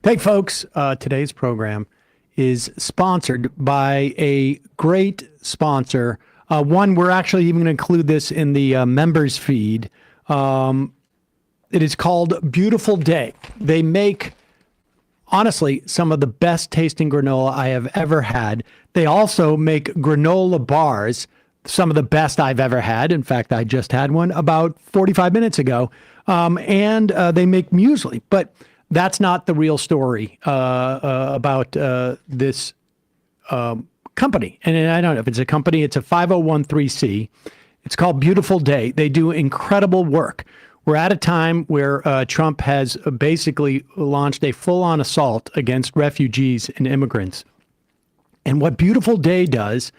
Hey, folks, today's program is sponsored by a great sponsor. One, we're actually even going to include this in the members feed. It is called Beautiful Day. They make, honestly, some of the best tasting granola I have ever had. They also make granola bars, some of the best I've ever had. In fact, I just had one about 45 minutes ago. And they make muesli. But that's not the real story about this company. And I don't know if it's a company. It's a 5013C. It's called Beautiful Day. They do incredible work. We're at a time where Trump has basically launched a full-on assault against refugees and immigrants. And what Beautiful Day does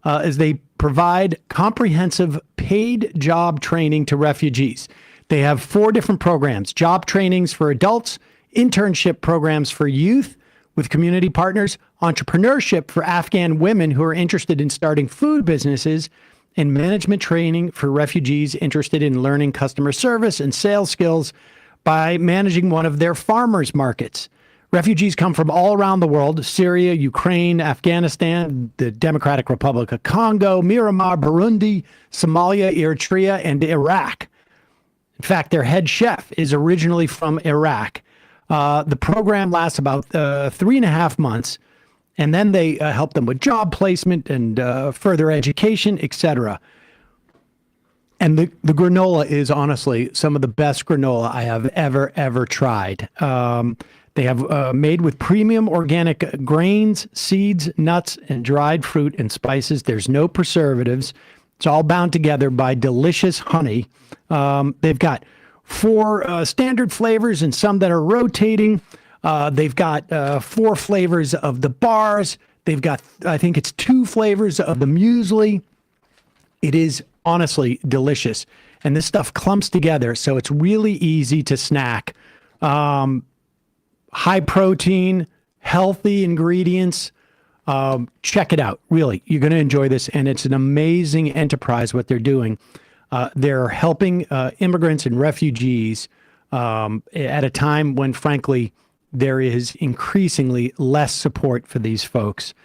is they provide comprehensive paid job training to refugees. They have 4 different programs: job trainings for adults, internship programs for youth with community partners, entrepreneurship for Afghan women who are interested in starting food businesses, and management training for refugees interested in learning customer service and sales skills by managing one of their farmers markets. Refugees come from all around the world: Syria, Ukraine, Afghanistan, the Democratic Republic of Congo, Myanmar, Burundi, Somalia, Eritrea, and Iraq. In fact, their head chef is originally from Iraq. The program lasts about 3.5 months, and then they help them with job placement and further education, etc. And the granola is honestly some of the best granola I have ever tried. They have made with premium organic grains, seeds, nuts, and dried fruit and spices. There's no preservatives. It's all bound together by delicious honey. They've got 4 standard flavors and some that are rotating. They've got 4 flavors of the bars. They've got, I think it's 2 flavors of the muesli. It is honestly delicious. And this stuff clumps together, so it's really easy to snack. High protein, healthy ingredients. Check it out. Really, you're going to enjoy this. And it's an amazing enterprise, what they're doing. They're helping immigrants and refugees at a time when, frankly, there is increasingly less support for these folks.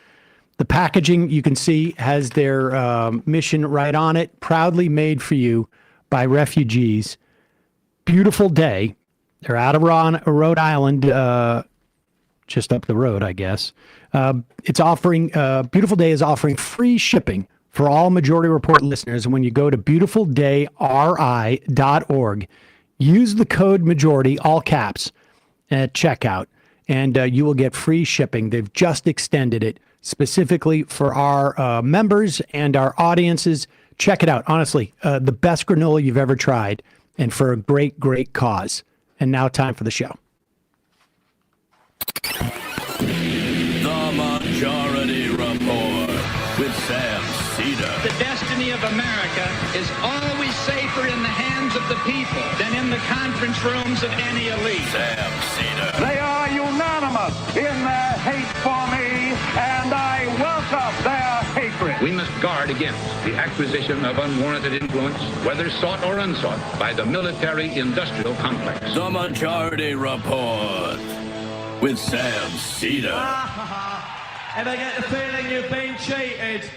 The packaging, you can see, has their mission right on it. Proudly made for you by refugees. Beautiful Day. They're out of Rhode Island, just up the road, I guess. It's offering, Beautiful Day is offering free shipping for all Majority Report listeners. And when you go to beautifuldayri.org, use the code majority, all caps, at checkout, and you will get free shipping. They've just extended it specifically for our members and our audiences. Check it out. Honestly, the best granola you've ever tried, and for a great, great cause. And now time for the show. The Majority Report with Sam Seder. The destiny of America is always safer in the hands of the people than in the conference rooms of any elite. Sam Seder. They are unanimous in their hate for me, and I welcome their hatred. We must guard against the acquisition of unwarranted influence, whether sought or unsought, by the military-industrial complex. The Majority Report with Sam Seder. And I get the feeling you've been cheated.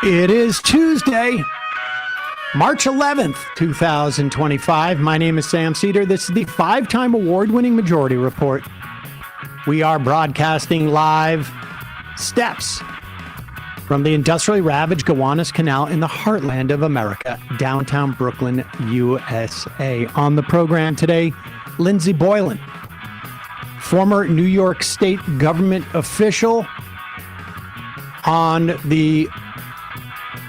It is Tuesday, March 11th, 2025. My name is Sam Seder. This is the 5-time award-winning Majority Report. We are broadcasting live steps from the industrially ravaged Gowanus Canal in the heartland of America, downtown Brooklyn, USA. On the program today, Lindsey Boylan, former New York State government official, on the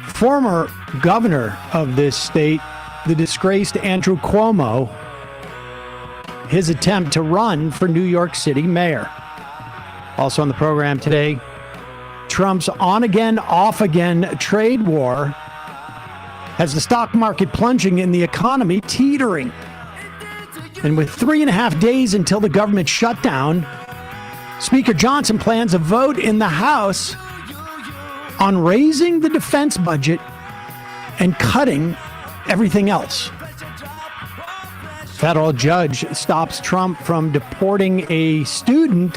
former governor of this state, the disgraced Andrew Cuomo, his attempt to run for New York City mayor. Also on the program today, Trump's on-again, off-again trade war has the stock market plunging and the economy teetering. And with 3.5 days until the government shutdown, Speaker Johnson plans a vote in the House on raising the defense budget and cutting everything else. federal judge stops Trump from deporting a student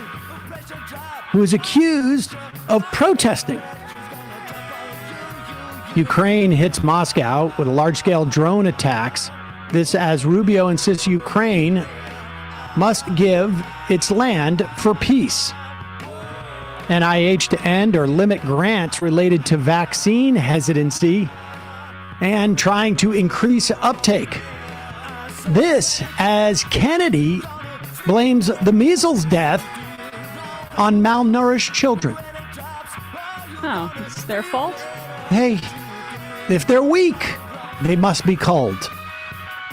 who is accused of protesting. Ukraine hits Moscow with large-scale drone attacks. This as Rubio insists Ukraine must give its land for peace. NIH to end or limit grants related to vaccine hesitancy and trying to increase uptake. This as Kennedy blames the measles death on malnourished children. Oh, it's their fault? Hey, if they're weak, they must be culled.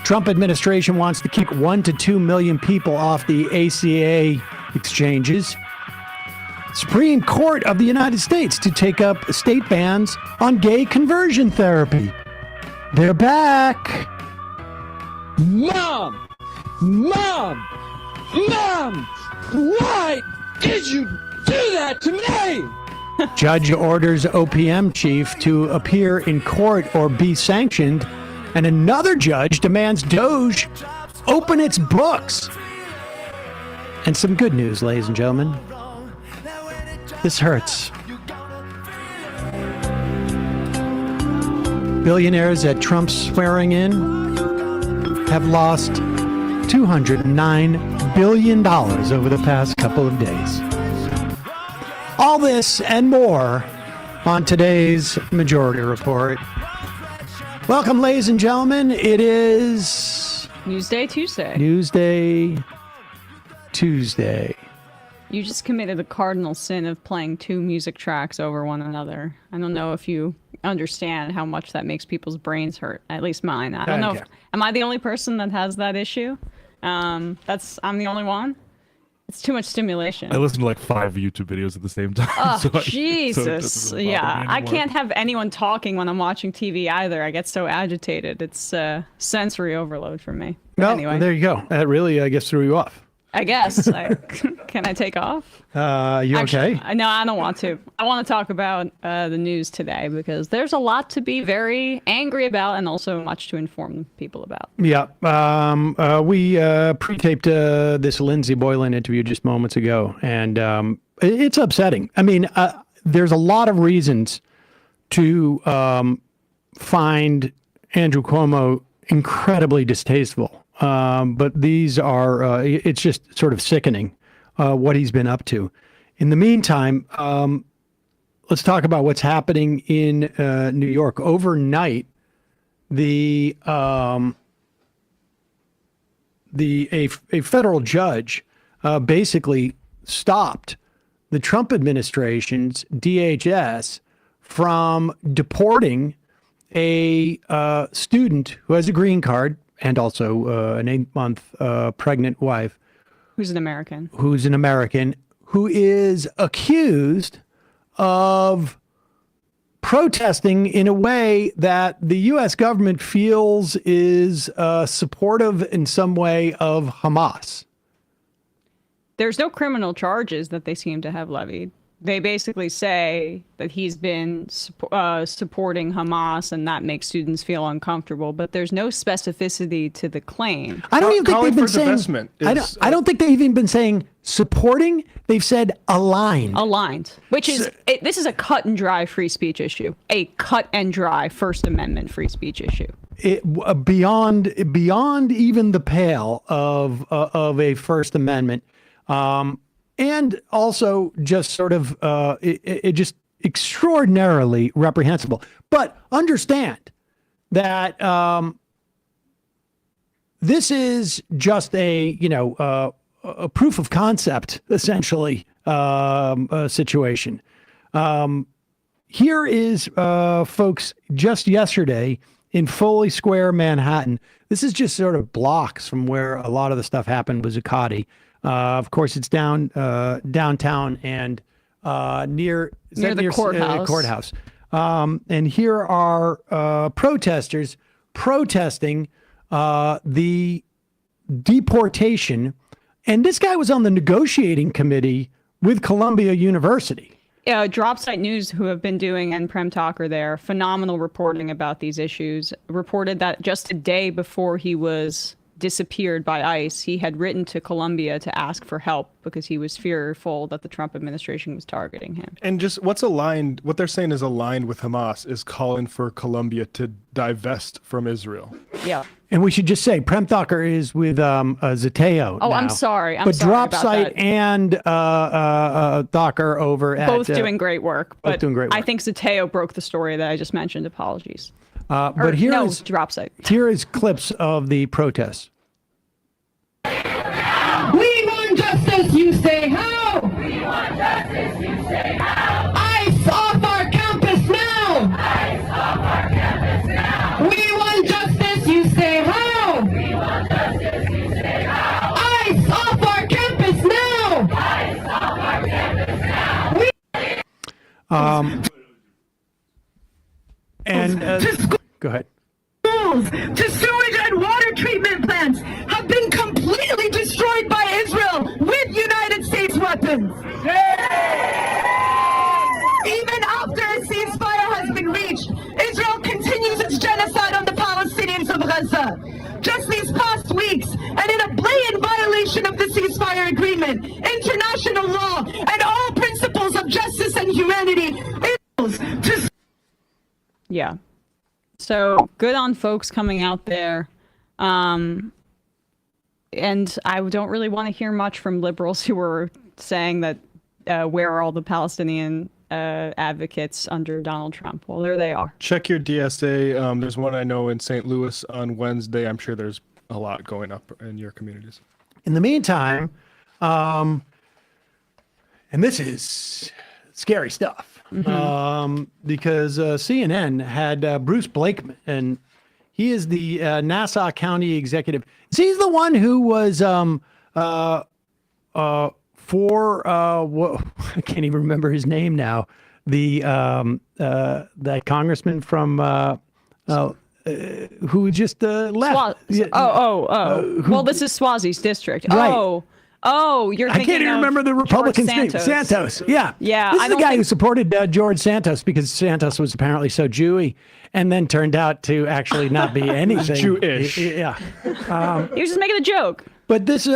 Trump administration wants to kick 1 to 2 million people off the ACA exchanges. Supreme Court of the United States to take up state bans on gay conversion therapy. They're back. Mom! Mom! Mom! Why did you do that to me? Judge orders OPM chief to appear in court or be sanctioned, and another judge demands Doge open its books. And some good news, ladies and gentlemen. This hurts. Billionaires at Trump's swearing in have lost $209 billion over the past couple of days. All this and more on today's Majority Report. Welcome, ladies and gentlemen. It is Newsday Tuesday. Newsday Tuesday. You just committed the cardinal sin of playing two music tracks over one another. I don't know if you understand how much that makes people's brains hurt. At least mine. I don't know. Am I the only person that has that issue? I'm the only one. It's too much stimulation. I listen to like 5 YouTube videos at the same time. Oh, Jesus. Yeah. I can't have anyone talking when I'm watching TV either. I get so agitated. It's sensory overload for me. But Well, anyway, there you go. That really, I guess, threw you off. I guess. Can I take off? You okay? No, I don't want to. I want to talk about the news today because there's a lot to be very angry about and also much to inform people about. Yeah. We pre-taped this Lindsey Boylan interview just moments ago, and it's upsetting. I mean, there's a lot of reasons to find Andrew Cuomo incredibly distasteful. But these are, it's just sort of sickening what he's been up to. In the meantime, let's talk about what's happening in New York. Overnight, a federal judge basically stopped the Trump administration's DHS from deporting a student who has a green card and also an 8-month pregnant wife. Who's an American, who is accused of protesting in a way that the U.S. government feels is supportive in some way of Hamas. There's no criminal charges that they seem to have levied. They basically say that he's been supporting Hamas and that makes students feel uncomfortable, but there's no specificity to the claim. I don't even think they've been saying. I don't think they've even been saying supporting. They've said aligned. Aligned, which is this is a cut and dry free speech issue, a cut and dry First Amendment free speech issue. Beyond even the pale of a First Amendment. And also just sort of it just extraordinarily reprehensible. But understand that this is just a proof of concept, essentially, situation. Here is, folks, just yesterday in Foley Square, Manhattan. This is just sort of blocks from where a lot of the stuff happened with Zuccotti. Of course, it's downtown and near the courthouse. And here are protesters protesting the deportation. And this guy was on the negotiating committee with Columbia University. Dropsite News, who have been doing and Prem Talker there, phenomenal reporting about these issues, reported that just a day before he was disappeared by ICE, he had written to Colombia to ask for help because he was fearful that the Trump administration was targeting him. And just what they're saying is aligned with Hamas is calling for Colombia to divest from Israel. Yeah. And we should just say Prem Thakur is with Zateo. Oh, now. I'm sorry. But sorry about Dropsite that. and Thakur over at both doing great work. But doing great work. I think Zateo broke the story that I just mentioned. Apologies. But here no, is Dropsite. Here is clips of the protests. We want justice, you say how? We want justice, you say how? ICE off our campus now! ICE off our campus now! We want justice, you say how? We want justice, you say how? ICE off our campus now! ICE off our campus now! Go ahead. Schools to sewage and water treatment plants have been completely destroyed by Israel with United States weapons. Even after a ceasefire has been reached, Israel continues its genocide on the Palestinians of Gaza. Just these past weeks, and in a blatant violation of the ceasefire agreement, international law, and all principles of justice and humanity, Yeah. So good on folks coming out there. And I don't really want to hear much from liberals who were saying that where are all the Palestinian advocates under Donald Trump? Well, there they are. Check your DSA. There's one I know in St. Louis on Wednesday. I'm sure there's a lot going up in your communities. In the meantime, and this is scary stuff. Because CNN had Bruce Blakeman, and he is the Nassau County executive. He's the one who was for what I can't even remember his name now. That congressman from who just left. Well, this is Swazi's district. Right. Oh, you're thinking I can't even remember the Republican's name. Santos. Yeah. Yeah. This is the guy who supported George Santos because Santos was apparently so Jewy and then turned out to actually not be anything. Jewish. Yeah. He was just making a joke. But this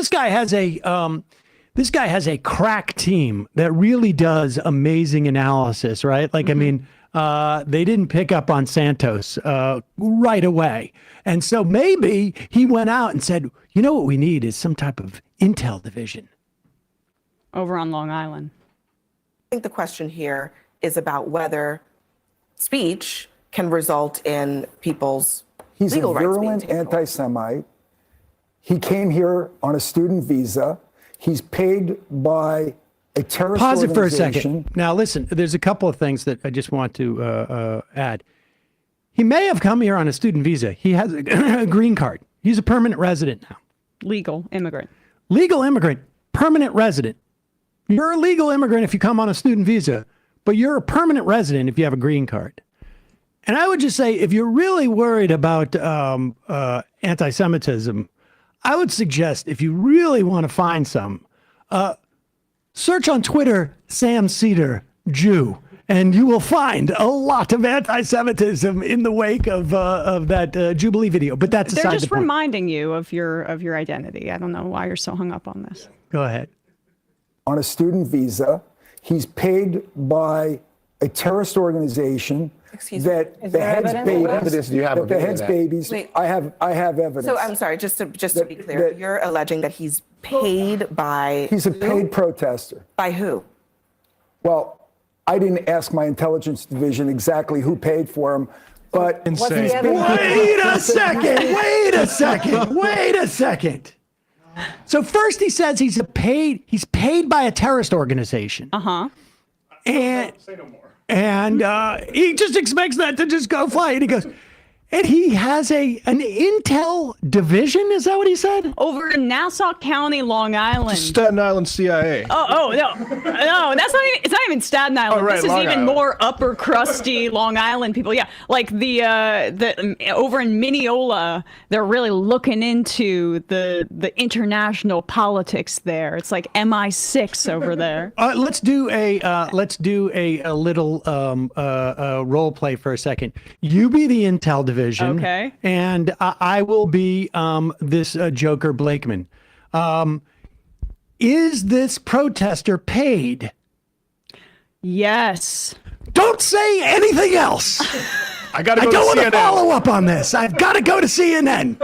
guy has a crack team that really does amazing analysis, right? Like, I mean, they didn't pick up on Santos right away. And so maybe he went out and said, you know what we need is some type of intel division. Over on Long Island. I think the question here is about whether speech can result in people's legal rights. He's a virulent anti-Semite. He came here on a student visa. He's paid by a terrorist Pause it for a organization. second. Now, listen, there's a couple of things that I just want to add. He may have come here on a student visa. He has a green card. He's a permanent resident now. Legal immigrant. Legal immigrant, permanent resident. You're a legal immigrant if you come on a student visa, but you're a permanent resident if you have a green card. And I would just say, if you're really worried about anti-Semitism, I would suggest, if you really want to find some, search on Twitter, Sam Seder, Jew, and you will find a lot of anti-Semitism in the wake of that Jubilee video. But that's aside They're just the point. reminding you of your identity. I don't know why you're so hung up on this. Go ahead. On a student visa, he's paid by a terrorist organization that beheads babies. Do you have that beheads babies. Wait. I have evidence. So I'm sorry, just to be clear, you're alleging that he's paid by He's a who? paid protester. By who? Well, I didn't ask my intelligence division exactly who paid for him, but Insane. Wait a second. So first he says he's paid by a terrorist organization. Uh-huh. And Say no more. And he just expects that to just go fly. And he goes, and he has an intel division. Is that what he said? Over in Nassau County, Long Island. Staten Island CIA. No, that's not. It's not even Staten Island. Oh, right, this is Long even Island. more upper crusty Long Island people. Yeah, like the over in Mineola, they're really looking into the international politics there. It's like MI6 over there. Let's do a little role play for a second. You be the intel division. division. Okay. And I will be this Joker Blakeman. Is this protester paid? Yes. Don't say anything else. I gotta go I don't want to to CNN. follow up on this. I've got to go to CNN.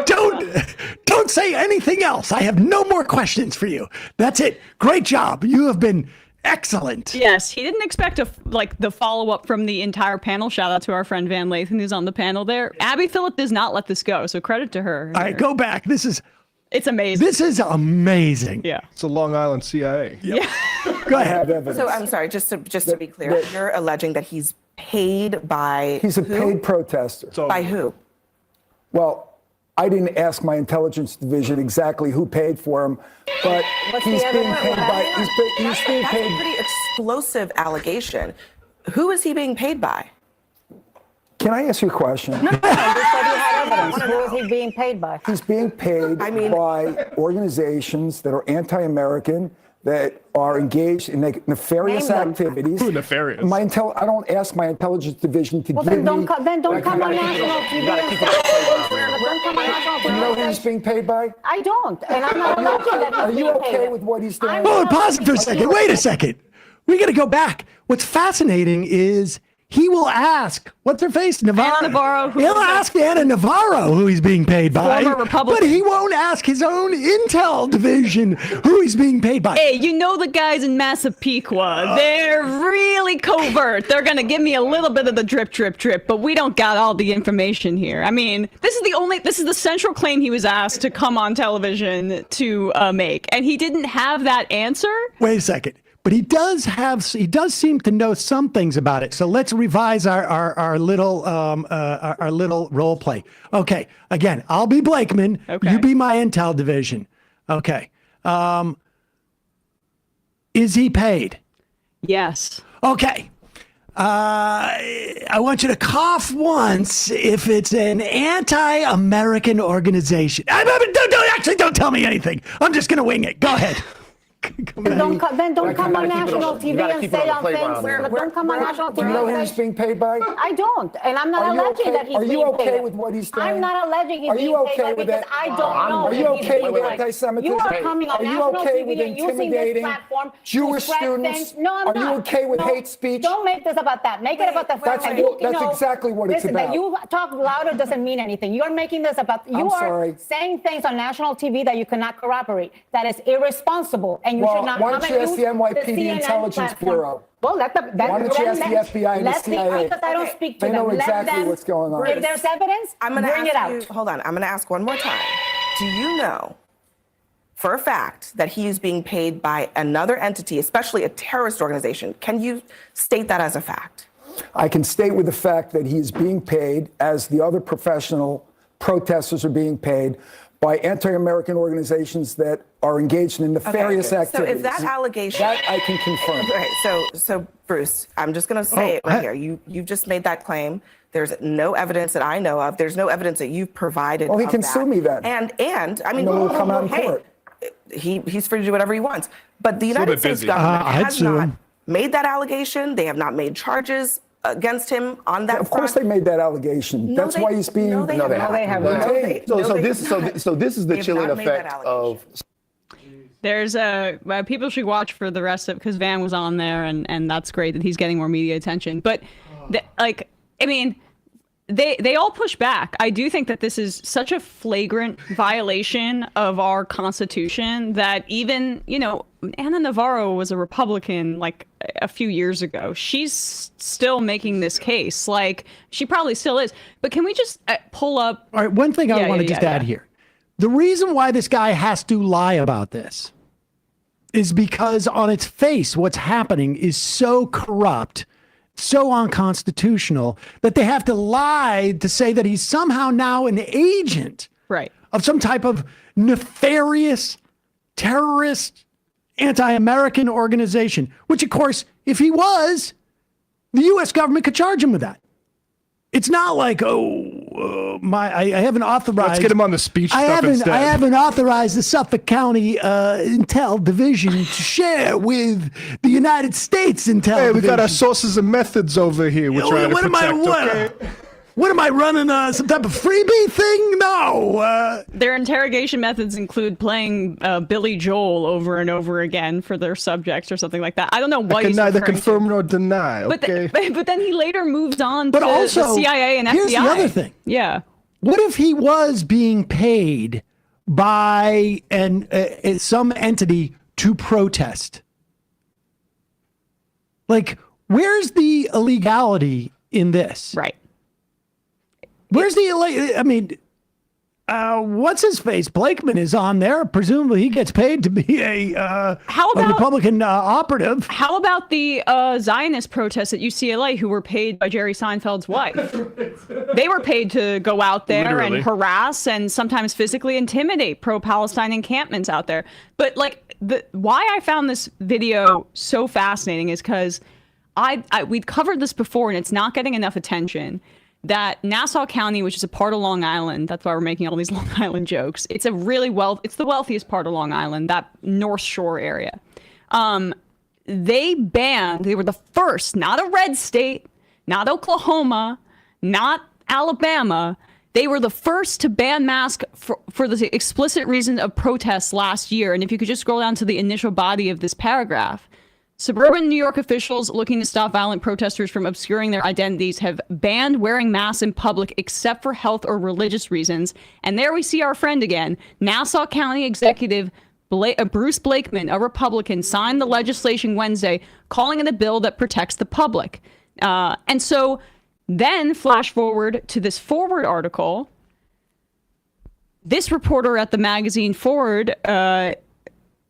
Don't say anything else. I have no more questions for you. That's it. Great job. You have been excellent. Yes, he didn't expect the follow up from the entire panel. Shout out to our friend Van Lathan who's on the panel there. Abby Phillip does not let this go, so credit to her. All right, go back. It's amazing. This is amazing. Yeah. It's a Long Island CIA. Yeah. Go ahead. So I'm sorry, just to be clear, you're alleging that he's paid by He's a who? paid protester. By who? Well, I didn't ask my intelligence division exactly who paid for him, but he's being paid by. He's being That's paid. a pretty explosive allegation. Who is he being paid by? Can I ask you a question? You said you had evidence. Who is he being paid by? He's being paid by organizations that are anti-American, that are engaged in nefarious Name them. activities. Who nefarious? I don't ask my intelligence division to give Then me. don't come on national TV. Don't come on national TV. Do you know who he's being paid by? I don't, and I'm not alleging that Are he's you being paid. okay with what he's doing? Hold on, pause it for a second. Wait a second. We got to go back. What's fascinating is he will ask, what's her face? Navarro. Anna Navarro. He'll ask Anna Navarro who he's being paid by. Former Republican. But he won't ask his own intel division who he's being paid by. Hey, you know the guys in Massapequa. They're really covert. They're going to give me a little bit of the drip, but we don't got all the information here. I mean, this is the central claim he was asked to come on television to make. And he didn't have that answer. Wait a second. But he does seem to know some things about it. So let's revise our little role play. Okay. Again, I'll be Blakeman. Okay. You be my intel division. Okay. Is he paid? Yes. Okay. I want you to cough once if it's an anti-American organization. Don't tell me anything. I'm just going to wing it. Go ahead. Don't come on national TV and say on things. Don't come on national TV. Do you know who he's being paid by? I don't, and I'm not alleging that he's being paid. Are you okay with what he's doing? I'm not alleging he's Are you being paid okay by with because that? I don't know. Are you if he's okay being with paid. anti-Semitism? You are coming on Are you national okay TV with and using this intimidating platform Jewish to spread students? things. No, I'm Are not. you okay with No, hate speech? Don't make this about that. Make it about the fact that you That's know, exactly what it's listen, about. that you talk louder doesn't mean anything. You're making this about. You are saying things on national TV that you cannot corroborate. That is irresponsible, and you should not. Why don't you ask the NYPD Intelligence Bureau? Well, why don't you ask the FBI and the CIA? Because I don't speak to They them. know Let exactly them, what's going on. If there's evidence, bring it out. Hold on. I'm going to ask one more time. Do you know for a fact that he is being paid by another entity, especially a terrorist organization? Can you state that as a fact? I can state with the fact that he is being paid, as the other professional protesters are being paid, by anti-American organizations that are engaged in nefarious activities. So if that allegation... That I can confirm. Okay, so Bruce, I'm just going to say it right here. You just made that claim. There's no evidence that I know of. There's no evidence that you've provided. Well, he of can that. sue me then. And I mean, we'll come out in hey, court. He's free to do whatever he wants. But the United States government has not made that allegation. They have not made charges against him on that. Of course, they made that allegation. That's why he's being. No, they haven't. So this is the chilling effect of. There's people should watch for the rest of because Van was on there and that's great that he's getting more media attention. But they all push back. I do think that this is such a flagrant violation of our Constitution that even, Anna Navarro was a Republican like a few years ago. She's still making this case. Like, she probably still is. But can we just pull up? All right, one thing I want to just add here. The reason why this guy has to lie about this is because on its face, what's happening is so corrupt, so unconstitutional that they have to lie to say that he's somehow now an agent of some type of nefarious terrorist anti-American organization, which of course, if he was, the U.S. government could charge him with that. It's not like, I haven't authorized. Let's get him on the speech stuff instead. I haven't authorized the Suffolk County Intel Division to share with the United States Intel Division. Hey, we got our sources and methods over here. We're trying to protect, okay? What am I running? Some type of freebie thing? No. Their interrogation methods include playing Billy Joel over and over again for their subjects or something like that. I don't know what I he's can neither referring confirm to. nor deny. Okay. But then he later moved on But to also, the CIA and FBI. here's the other thing. Yeah. What if he was being paid by some entity to protest? Like, where's the illegality in this? Right. Where's I mean, what's his face? Blakeman is on there. Presumably, he gets paid to be a Republican operative. How about the Zionist protests at UCLA who were paid by Jerry Seinfeld's wife? They were paid to go out there and harass and sometimes physically intimidate pro-Palestine encampments out there. But like, why I found this video so fascinating is because we'd covered this before and it's not getting enough attention. That Nassau County, which is a part of Long Island, that's why we're making all these Long Island jokes. It's it's the wealthiest part of Long Island, that North Shore area. They were the first, not a red state, not Oklahoma, not Alabama. They were the first to ban masks for the explicit reason of protests last year. And if you could just scroll down to the initial body of this paragraph. Suburban New York officials looking to stop violent protesters from obscuring their identities have banned wearing masks in public except for health or religious reasons. And there we see our friend again. Nassau County Executive Bruce Blakeman, a Republican, signed the legislation Wednesday, calling it a bill that protects the public. And so then flash forward to this Forward article. This reporter at the magazine Forward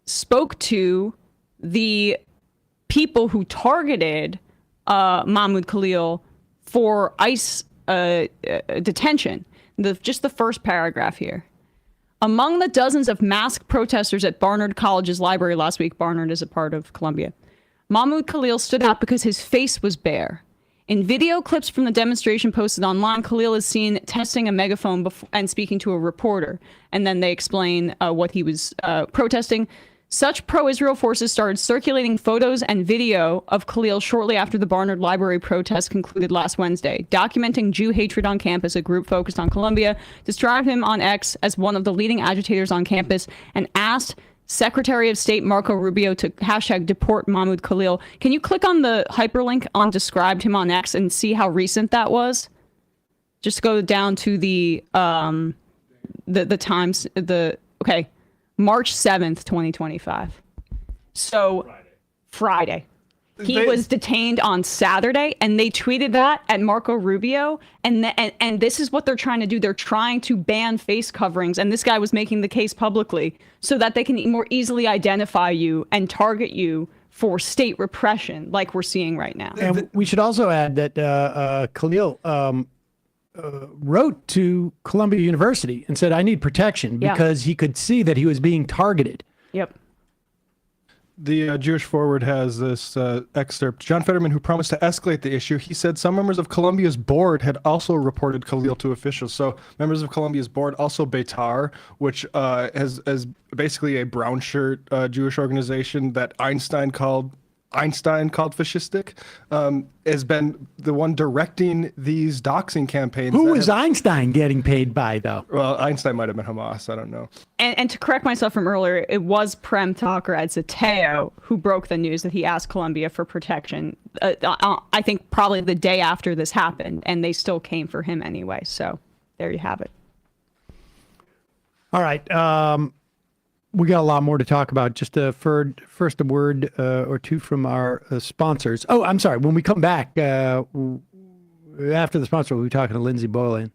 spoke to the people who targeted Mahmoud Khalil for ICE detention. Just the first paragraph here. Among the dozens of masked protesters at Barnard College's library last week, Barnard is a part of Columbia, Mahmoud Khalil stood out because his face was bare. In video clips from the demonstration posted online, Khalil is seen testing a megaphone and speaking to a reporter. And then they explain what he was protesting. Such pro-Israel forces started circulating photos and video of Khalil shortly after the Barnard Library protest concluded last Wednesday. Documenting Jew hatred on campus, a group focused on Columbia described him on X as one of the leading agitators on campus and asked Secretary of State Marco Rubio to hashtag deport Mahmoud Khalil. Can you click on the hyperlink on described him on X and see how recent that was? Just go down to the times, okay. March 7th, 2025. So Friday. He was detained on Saturday, and they tweeted that at Marco Rubio. And this is what they're trying to do. They're trying to ban face coverings. And this guy was making the case publicly so that they can more easily identify you and target you for state repression like we're seeing right now. And we should also add that Khalil wrote to Columbia University and said, I need protection because he could see that he was being targeted. Yep. The Jewish Forward has this excerpt. John Fetterman, who promised to escalate the issue, he said some members of Columbia's board had also reported Khalil to officials. So members of Columbia's board, also Beitar, which has basically a brown shirt Jewish organization that Einstein called fascistic, has been the one directing these doxing campaigns. Who is Einstein getting paid by, though? Well, Einstein might have been Hamas. I don't know. And to correct myself from earlier, it was Prem Talker at Zateo who broke the news that he asked Columbia for protection. I think probably the day after this happened, and they still came for him anyway. So there you have it. All right. We got a lot more to talk about. Just first a word or two from our sponsors. Oh, I'm sorry. When we come back, after the sponsor, we'll be talking to Lindsey Boylan.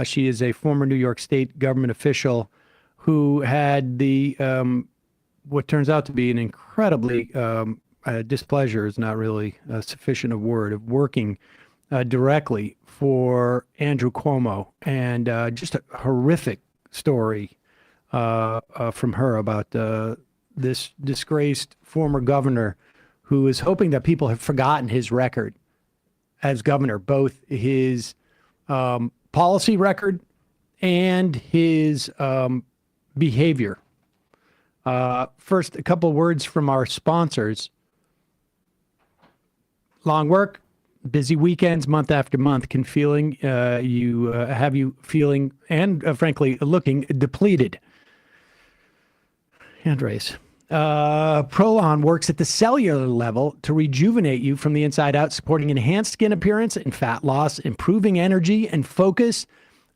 She is a former New York State government official who had the what turns out to be an incredibly displeasure is not really sufficient a word of working directly for Andrew Cuomo, and just a horrific story from her about this disgraced former governor who is hoping that people have forgotten his record as governor, both his policy record and his behavior. First, a couple words from our sponsors. Long work, busy weekends, month after month, can have you feeling and frankly looking depleted. Hand raise. Prolon works at the cellular level to rejuvenate you from the inside out, supporting enhanced skin appearance and fat loss, improving energy and focus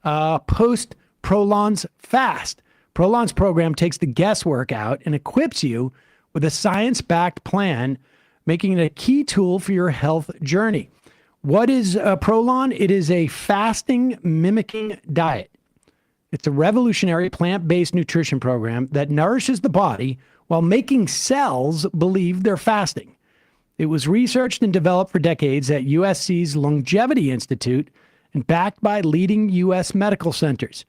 post Prolon's fast. Prolon's program takes the guesswork out and equips you with a science-backed plan, making it a key tool for your health journey. What is Prolon? It is a fasting mimicking diet. It's a revolutionary plant-based nutrition program that nourishes the body while making cells believe they're fasting. It was researched and developed for decades at USC's Longevity Institute and backed by leading U.S. medical centers.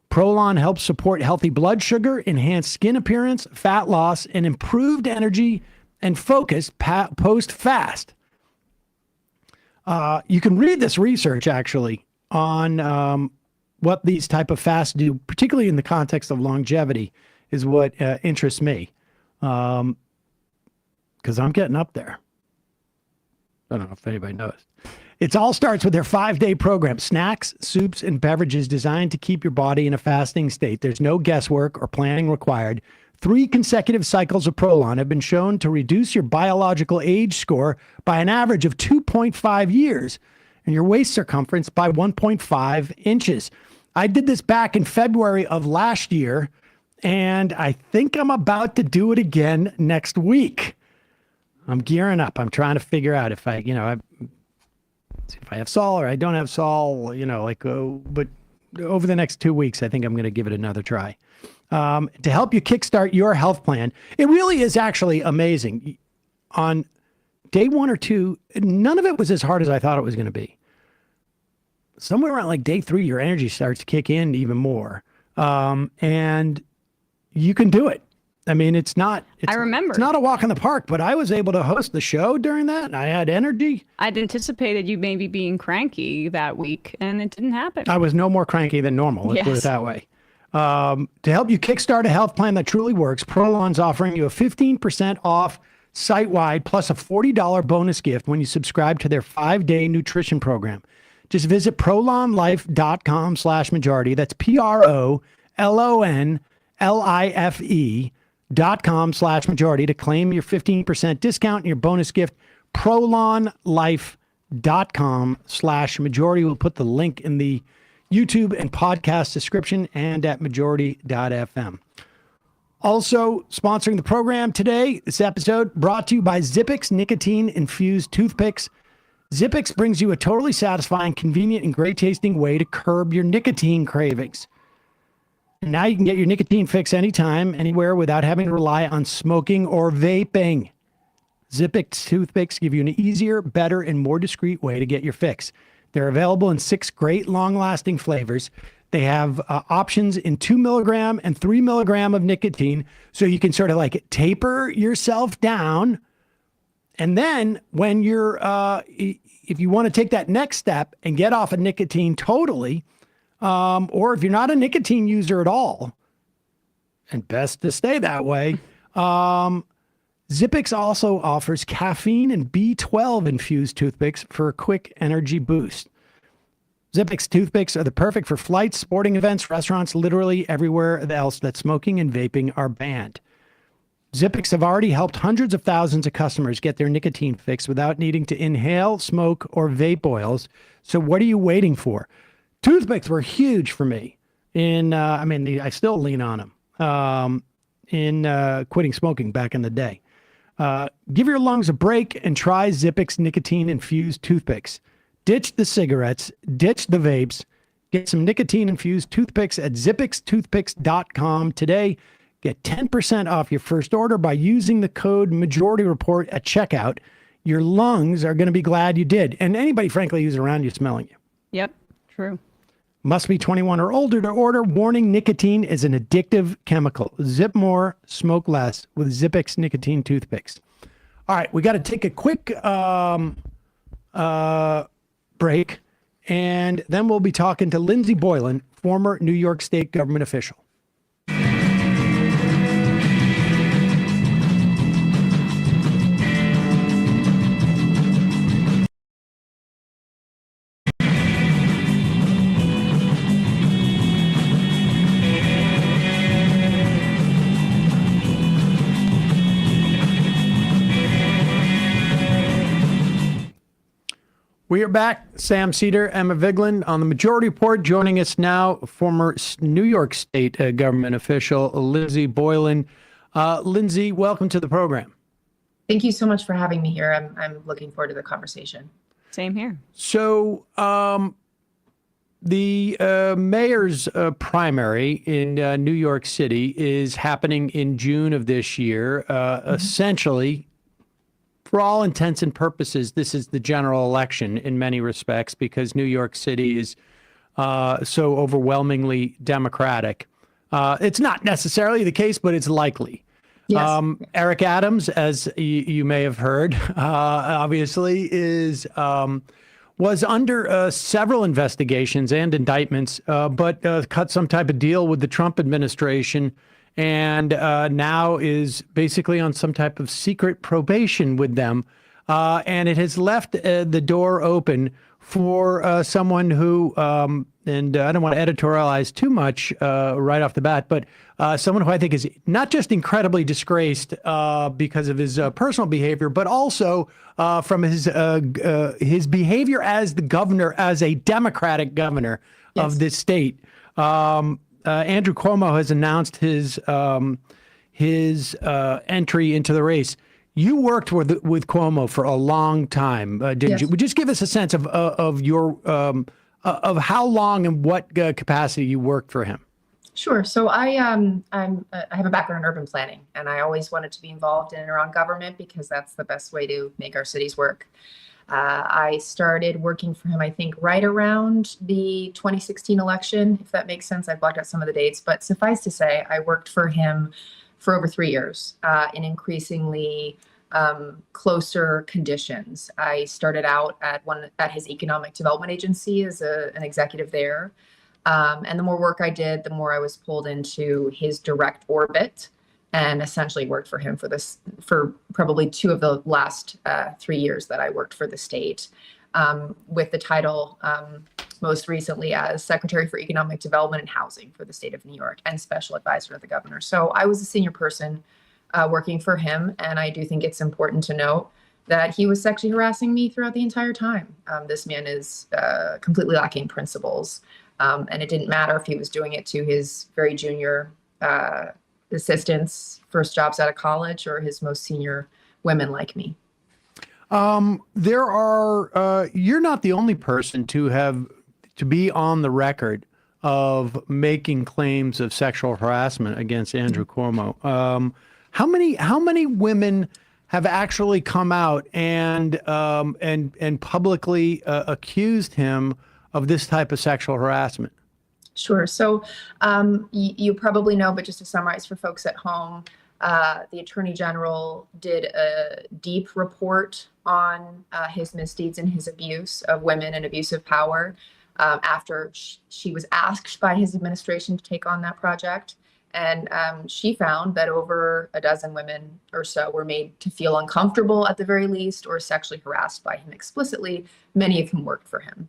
Prolon helps support healthy blood sugar, enhanced skin appearance, fat loss, and improved energy and focus post-fast. You can read this research, actually, on what these type of fasts do, particularly in the context of longevity, is what interests me. Because I'm getting up there. I don't know if anybody knows. It all starts with their 5-day program. Snacks, soups, and beverages designed to keep your body in a fasting state. There's no guesswork or planning required. 3 consecutive cycles of Prolon have been shown to reduce your biological age score by an average of 2.5 years and your waist circumference by 1.5 inches. I did this back in February of last year, and I think I'm about to do it again next week. I'm gearing up. I'm trying to figure out if I have Sol or I don't have Sol, but over the next 2 weeks, I think I'm going to give it another try. To help you kickstart your health plan. It really is actually amazing. On day 1 or 2, none of it was as hard as I thought it was going to be. Somewhere around like day 3, your energy starts to kick in even more. And you can do it. I mean, it's not a walk in the park, but I was able to host the show during that, and I had energy. I'd anticipated you maybe being cranky that week, and it didn't happen. I was no more cranky than normal, let's put it that way. To help you kickstart a health plan that truly works, Prolon's offering you a 15% off site-wide plus a $40 bonus gift when you subscribe to their 5-day nutrition program. Just visit prolonlife.com/majority. That's PROLONLIFE.com/majority to claim your 15% discount and your bonus gift. prolonlife.com/majority. We'll put the link in the YouTube and podcast description and at majority.fm. Also sponsoring the program today, this episode brought to you by Zippix nicotine-infused toothpicks. Zippix brings you a totally satisfying, convenient, and great-tasting way to curb your nicotine cravings. And now you can get your nicotine fix anytime, anywhere, without having to rely on smoking or vaping. Zippix toothpicks give you an easier, better, and more discreet way to get your fix. They're available in 6 great long-lasting flavors. They have options in 2 milligram and 3 milligram of nicotine, so you can sort of like taper yourself down. And then when you're, if you want to take that next step and get off of nicotine totally, or if you're not a nicotine user at all, and best to stay that way, Zippix also offers caffeine and B12 infused toothpicks for a quick energy boost. Zippix toothpicks are the perfect for flights, sporting events, restaurants, literally everywhere else that smoking and vaping are banned. Zippix have already helped hundreds of thousands of customers get their nicotine fix without needing to inhale, smoke, or vape oils. So what are you waiting for? Toothpicks were huge for me. I still lean on them in quitting smoking back in the day. Give your lungs a break and try Zippix nicotine-infused toothpicks. Ditch the cigarettes, ditch the vapes. Get some nicotine-infused toothpicks at zippixtoothpicks.com today. Get 10% off your first order by using the code MajorityReport at checkout. Your lungs are going to be glad you did. And anybody, frankly, who's around you smelling you. Yep, true. Must be 21 or older to order. Warning, nicotine is an addictive chemical. Zip more, smoke less with Zippix nicotine toothpicks. All right, we got to take a quick break, and then we'll be talking to Lindsey Boylan, former New York State government official. We are back. Sam Seder, Emma Vigeland on the Majority Report. Joining us now, former New York State government official Lindsey Boylan. Lindsey, welcome to the program. Thank you so much for having me here. I'm looking forward to the conversation. Same here. So the mayor's primary in New York City is happening in June of this year. Essentially, for all intents and purposes, this is the general election in many respects because New York City is so overwhelmingly Democratic. It's not necessarily the case, but it's likely. Yes. Eric Adams, as you may have heard, obviously was under several investigations and indictments, but cut some type of deal with the Trump administration and now is basically on some type of secret probation with them. And it has left the door open for someone who, and I don't want to editorialize too much right off the bat, but someone who I think is not just incredibly disgraced because of his personal behavior, but also from his behavior as the governor, as a Democratic governor of this state. Andrew Cuomo has announced his entry into the race. You worked with Cuomo for a long time, didn't you? Would you just give us a sense of your of how long and what capacity you worked for him? Sure. So I have a background in urban planning, and I always wanted to be involved in and around government because that's the best way to make our cities work. I started working for him, I think, right around the 2016 election, if that makes sense. I blocked out some of the dates, but suffice to say, I worked for him for over 3 years in increasingly closer conditions. I started out at his economic development agency as an executive there. And the more work I did, the more I was pulled into his direct orbit and essentially worked for him for probably 2 of the last 3 years that I worked for the state, with the title most recently as Secretary for Economic Development and Housing for the state of New York and Special Advisor to the Governor. So I was a senior person working for him, and I do think it's important to note that he was sexually harassing me throughout the entire time. This man is completely lacking principles, and it didn't matter if he was doing it to his very junior assistants, first jobs out of college, or his most senior women like me. There are, you're not the only person to be on the record of making claims of sexual harassment against Andrew Cuomo. How many women have actually come out and publicly accused him of this type of sexual harassment? Sure. So you probably know, but just to summarize for folks at home, the Attorney General did a deep report on his misdeeds and his abuse of women and abuse of power after she was asked by his administration to take on that project. And she found that over a dozen women or so were made to feel uncomfortable at the very least, or sexually harassed by him explicitly, many of whom worked for him.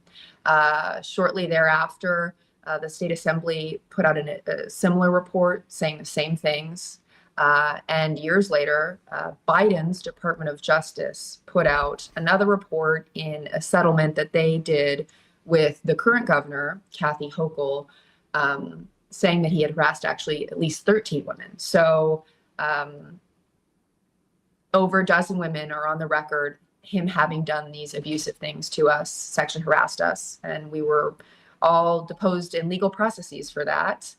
Shortly thereafter, the State Assembly put out a similar report saying the same things. And years later, Biden's Department of Justice put out another report in a settlement that they did with the current governor, Kathy Hochul, saying that he had harassed actually at least 13 women. So over a dozen women are on the record, him having done these abusive things to us, sexually harassed us, and we were all deposed in legal processes for that.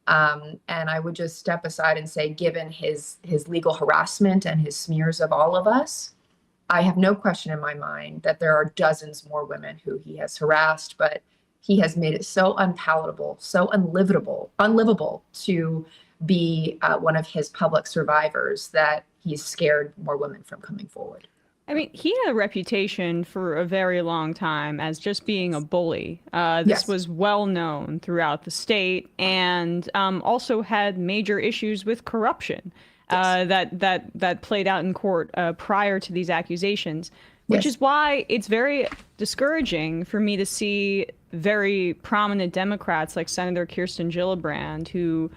And I would just step aside and say, given his legal harassment and his smears of all of us, I have no question in my mind that there are dozens more women who he has harassed, but he has made it so unpalatable, so unlivable to be one of his public survivors that he's scared more women from coming forward. I mean, he had a reputation for a very long time as just being a bully. This was well known throughout the state, and also had major issues with corruption that played out in court prior to these accusations, which is why it's very discouraging for me to see very prominent Democrats like Senator Kirsten Gillibrand, who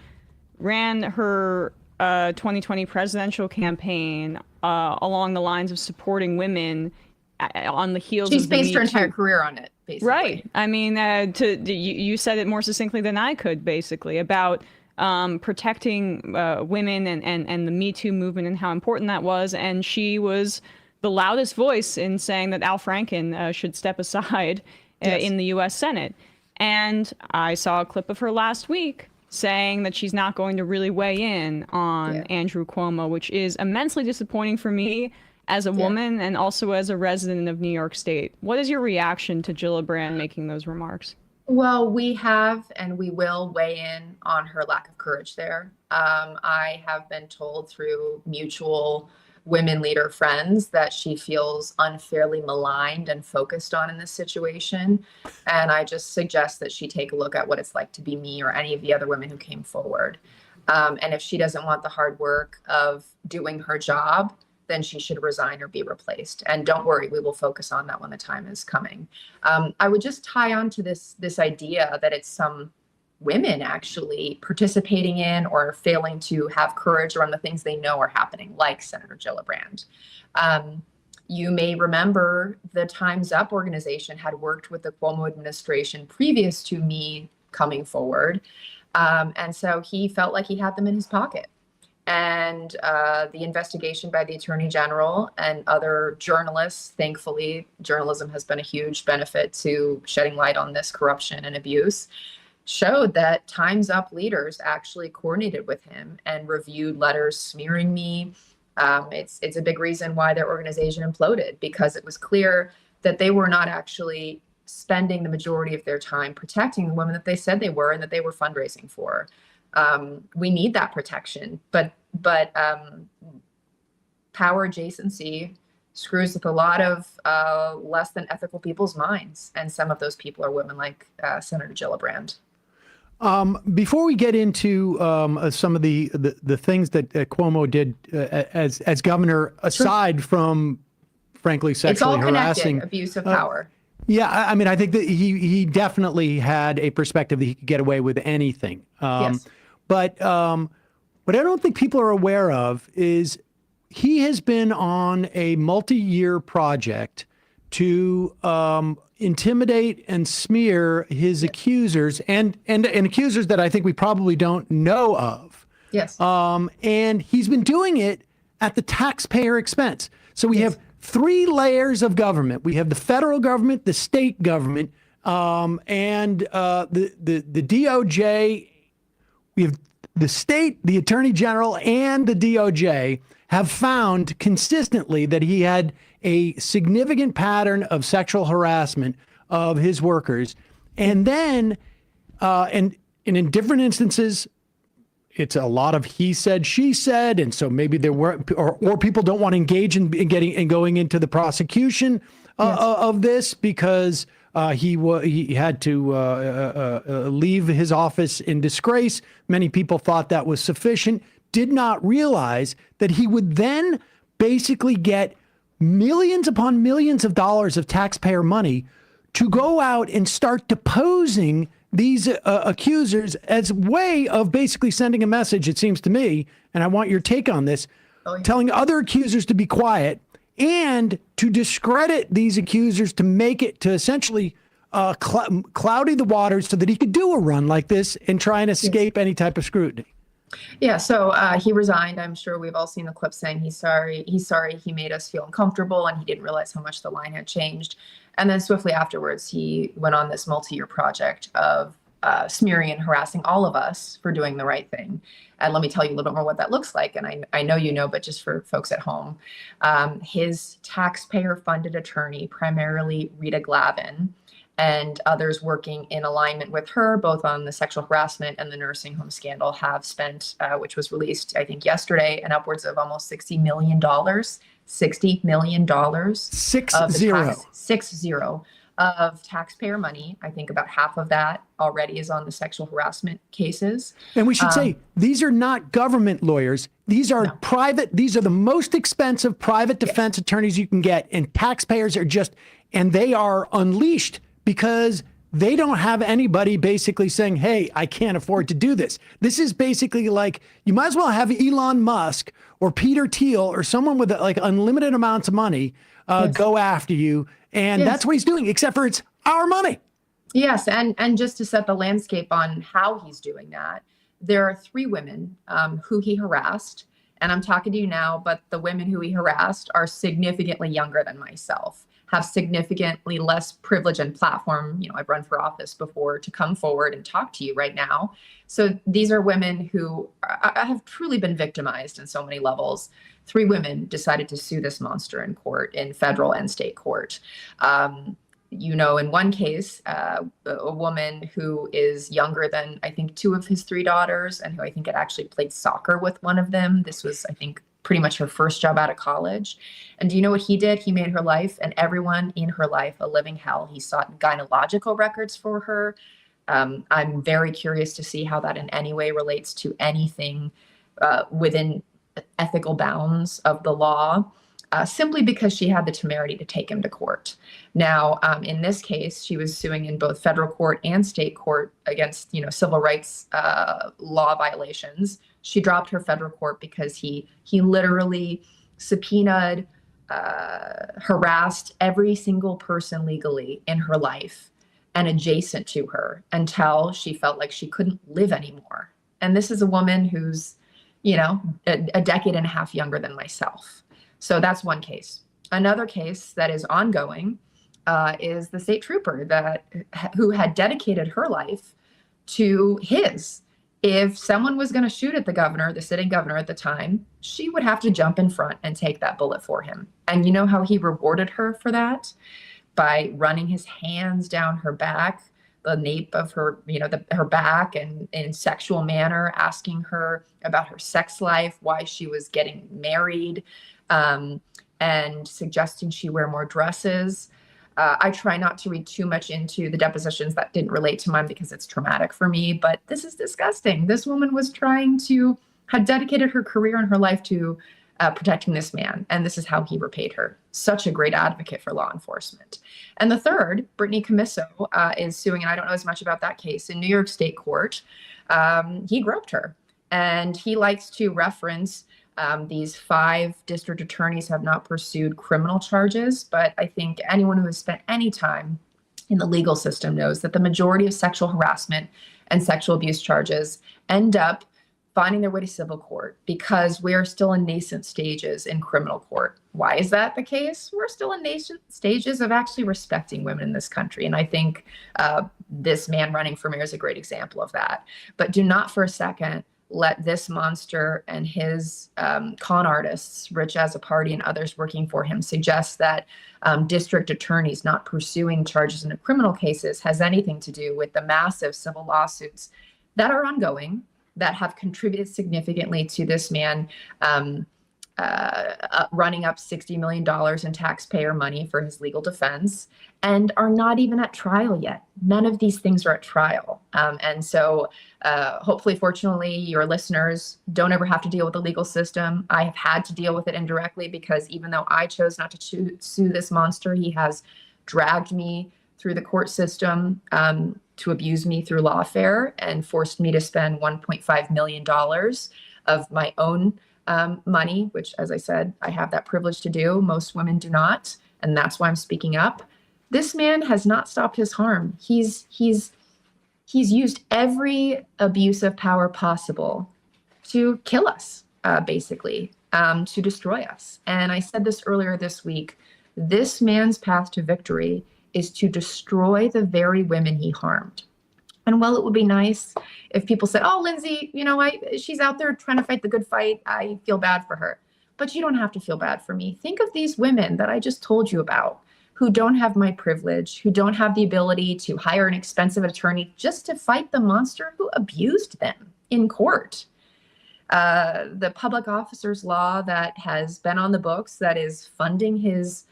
ran her 2020 presidential campaign along the lines of supporting women on the heels she's of the based her Me entire Too. career on it, basically. Right. I mean, you said it more succinctly than I could, basically, about protecting women and the Me Too movement and how important that was. And she was the loudest voice in saying that Al Franken should step aside in the U.S. Senate. And I saw a clip of her last week saying that she's not going to really weigh in on Andrew Cuomo, which is immensely disappointing for me as a woman and also as a resident of New York State. What is your reaction to Gillibrand making those remarks? Well, we have and we will weigh in on her lack of courage there. I have been told through mutual women leader friends that she feels unfairly maligned and focused on in this situation. And I just suggest that she take a look at what it's like to be me or any of the other women who came forward. And if she doesn't want the hard work of doing her job, then she should resign or be replaced. And don't worry, we will focus on that when the time is coming. I would just tie on to this idea that it's some women actually participating in or failing to have courage around the things they know are happening, like Senator Gillibrand. You may remember the Time's Up organization had worked with the Cuomo administration previous to me coming forward. And so he felt like he had them in his pocket. And the investigation by the Attorney General and other journalists, thankfully, journalism has been a huge benefit to shedding light on this corruption and abuse, showed that Time's Up leaders actually coordinated with him and reviewed letters smearing me. It's a big reason why their organization imploded, because it was clear that they were not actually spending the majority of their time protecting the women that they said they were and that they were fundraising for. We need that protection, but power adjacency screws with a lot of less than ethical people's minds, and some of those people are women like Senator Gillibrand. Before we get into some of the things that Cuomo did as governor, aside from, frankly, sexually harassing, abuse of power. Yeah, I mean, I think that he definitely had a perspective that he could get away with anything. Yes. But what I don't think people are aware of is he has been on a multi-year project to intimidate and smear his accusers and accusers that I think we probably don't know of. Yes. And he's been doing it at the taxpayer expense. So we have three layers of government. We have the federal government, the state government, and the DOJ. We have the state, the attorney general, and the DOJ have found consistently that he had a significant pattern of sexual harassment of his workers. And then, and in different instances, it's a lot of he said, she said, and so maybe there were, or people don't want to engage in getting and going into the prosecution of this because he had to leave his office in disgrace. Many people thought that was sufficient, did not realize that he would then basically get millions upon millions of dollars of taxpayer money to go out and start deposing these accusers as way of basically sending a message, it seems to me, and I want your take on this, telling other accusers to be quiet and to discredit these accusers, to make it, to essentially cloudy the waters so that he could do a run like this and try and escape any type of scrutiny. Yeah, so he resigned. I'm sure we've all seen the clip saying he's sorry. He made us feel uncomfortable and he didn't realize how much the line had changed. And then swiftly afterwards, he went on this multi-year project of smearing and harassing all of us for doing the right thing. And let me tell you a little bit more what that looks like. And I know you know, but just for folks at home, his taxpayer-funded attorney, primarily Rita Glavin, and others working in alignment with her, both on the sexual harassment and the nursing home scandal, have spent, which was released, I think, yesterday, and upwards of almost $60 million. $60 million. 60 of taxpayer money. I think about half of that already is on the sexual harassment cases. And we should say, these are not government lawyers. These are private. These are the most expensive private defense attorneys you can get. And taxpayers are just, and they are unleashed because they don't have anybody basically saying, hey, I can't afford to do this. This is basically like, you might as well have Elon Musk or Peter Thiel or someone with like unlimited amounts of money go after you. And that's what he's doing, except for it's our money. Yes, and just to set the landscape on how he's doing that, there are 3 women who he harassed, and I'm talking to you now, but the women who he harassed are significantly younger than myself, have significantly less privilege and platform. You know, I've run for office before to come forward and talk to you right now. So these are women who have truly been victimized in so many levels. 3 women decided to sue this monster in court, in federal and state court. You know, in one case, a woman who is younger than, I think, 2 of his 3 daughters, and who I think had actually played soccer with one of them. This was, I think, pretty much her first job out of college. And do you know what he did? He made her life and everyone in her life a living hell. He sought gynecological records for her. I'm very curious to see how that in any way relates to anything within ethical bounds of the law. Simply because she had the temerity to take him to court. Now, in this case, she was suing in both federal court and state court against, you know, civil rights law violations. She dropped her federal court because he literally subpoenaed, harassed every single person legally in her life and adjacent to her until she felt like she couldn't live anymore. And this is a woman who's, you know, a decade and a half younger than myself. So that's one case. Another case that is ongoing is the state trooper who had dedicated her life to his. If someone was going to shoot at the governor, the sitting governor at the time, she would have to jump in front and take that bullet for him. And you know how he rewarded her for that? By running his hands down her back, the nape of her, you know, her back, and in sexual manner, asking her about her sex life, why she was getting married, and suggesting she wear more dresses. I try not to read too much into the depositions that didn't relate to mine because it's traumatic for me, but this is disgusting. This woman had dedicated her career and her life to protecting this man, and this is how he repaid her. Such a great advocate for law enforcement. And the third, Brittany Camiso, is suing, and I don't know as much about that case, in New York State court. He groped her, and he likes to reference these 5 district attorneys have not pursued criminal charges, but I think anyone who has spent any time in the legal system knows that the majority of sexual harassment and sexual abuse charges end up finding their way to civil court because we are still in nascent stages in criminal court. Why is that the case? We're still in nascent stages of actually respecting women in this country. And I think this man running for mayor is a great example of that. But do not for a second let this monster and his con artists, Rich as a party and others working for him, suggest that district attorneys not pursuing charges in criminal cases has anything to do with the massive civil lawsuits that are ongoing, that have contributed significantly to this man running up $60 million in taxpayer money for his legal defense, and are not even at trial yet. None of these things are at trial. And so hopefully, fortunately, your listeners don't ever have to deal with the legal system. I have had to deal with it indirectly because even though I chose not to sue this monster, he has dragged me through the court system to abuse me through lawfare and forced me to spend $1.5 million of my own money, which, as I said, I have that privilege to do. Most women do not. And that's why I'm speaking up. This man has not stopped his harm. He's used every abuse of power possible to kill us, basically, to destroy us. And I said this earlier this week, this man's path to victory is to destroy the very women he harmed. And while it would be nice if people said, oh, Lindsey, you know, she's out there trying to fight the good fight, I feel bad for her. But you don't have to feel bad for me. Think of these women that I just told you about, who don't have my privilege, who don't have the ability to hire an expensive attorney just to fight the monster who abused them in court. The public officers law that has been on the books that is funding his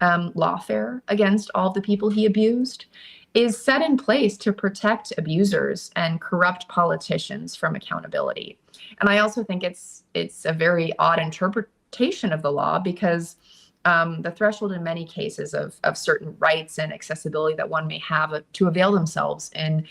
lawfare against all the people he abused is set in place to protect abusers and corrupt politicians from accountability. And I also think it's a very odd interpretation of the law because the threshold in many cases of certain rights and accessibility that one may have to avail themselves in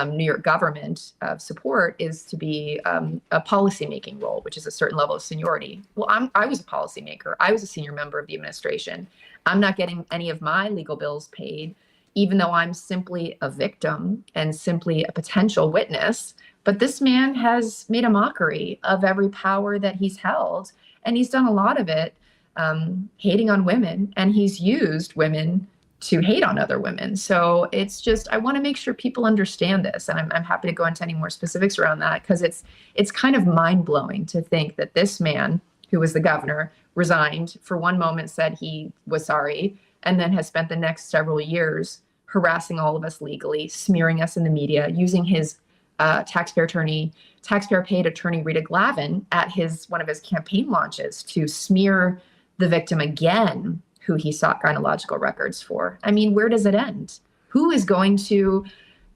New York government support is to be a policymaking role, which is a certain level of seniority. Well, I was a policymaker. I was a senior member of the administration. I'm not getting any of my legal bills paid, even though I'm simply a victim and simply a potential witness. But this man has made a mockery of every power that he's held, and he's done a lot of it hating on women, and he's used women to hate on other women. So it's just, I want to make sure people understand this, and I'm happy to go into any more specifics around that, because it's kind of mind-blowing to think that this man, who was the governor, resigned, for one moment said he was sorry, and then has spent the next several years harassing all of us legally, smearing us in the media, using his taxpayer-paid attorney Rita Glavin at one of his campaign launches to smear the victim again, who he sought gynecological records for. I mean, where does it end? Who is going to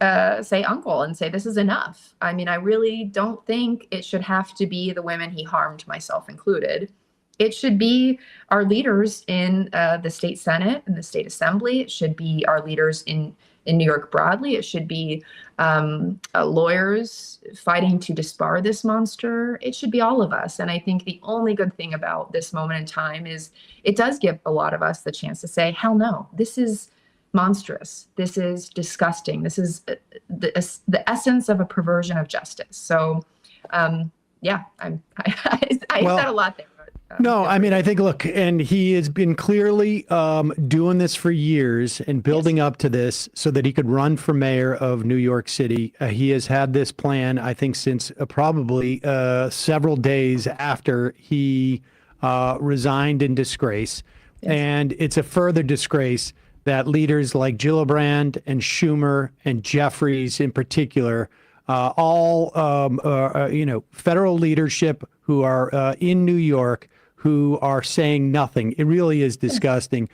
say uncle and say this is enough? I mean, I really don't think it should have to be the women he harmed, myself included. It should be our leaders in the state Senate and the state assembly. It should be our leaders in New York broadly. It should be lawyers fighting to disbar this monster. It should be all of us. And I think the only good thing about this moment in time is it does give a lot of us the chance to say, hell no, this is monstrous. This is disgusting. This is the essence of a perversion of justice. So, yeah, I said a lot there. No, I mean, I think, look, and he has been clearly doing this for years and building up to this so that he could run for mayor of New York City. He has had this plan, I think, since probably several days after he resigned in disgrace. Yes. And it's a further disgrace that leaders like Gillibrand and Schumer and Jeffries in particular, all, federal leadership who are in New York, who are saying nothing. It really is disgusting.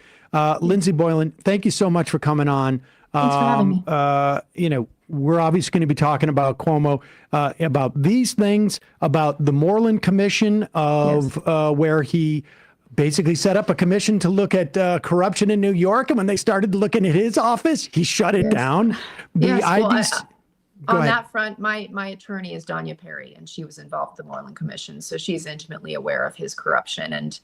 Lindsey Boylan, thank you so much for coming on. Thanks for having me. We're obviously going to be talking about Cuomo, about these things, about the Moreland Commission where he basically set up a commission to look at corruption in New York. And when they started looking at his office, he shut it down. On that front, my attorney is Danya Perry, and she was involved with the Moreland Commission, so she's intimately aware of his corruption. And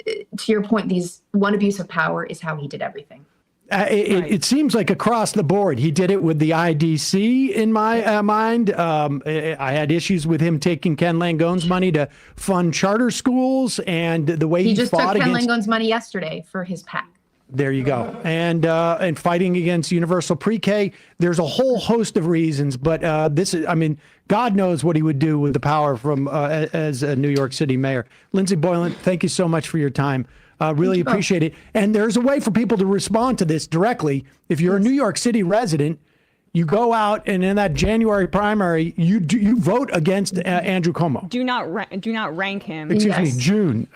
to your point, one abuse of power is how he did everything. It seems like across the board, he did it with the IDC in my mind. I had issues with him taking Ken Langone's money to fund charter schools, and the way he just fought took Ken Langone's money yesterday for his PAC. There you go. And fighting against universal pre-K. There's a whole host of reasons, but this is, I mean, God knows what he would do with the power from as a New York City mayor. Lindsey Boylan, thank you so much for your time. Really appreciate it. And there's a way for people to respond to this directly. If you're a New York City resident, you go out and in that January primary, you vote against Andrew Cuomo. Do not rank him. Excuse me, June.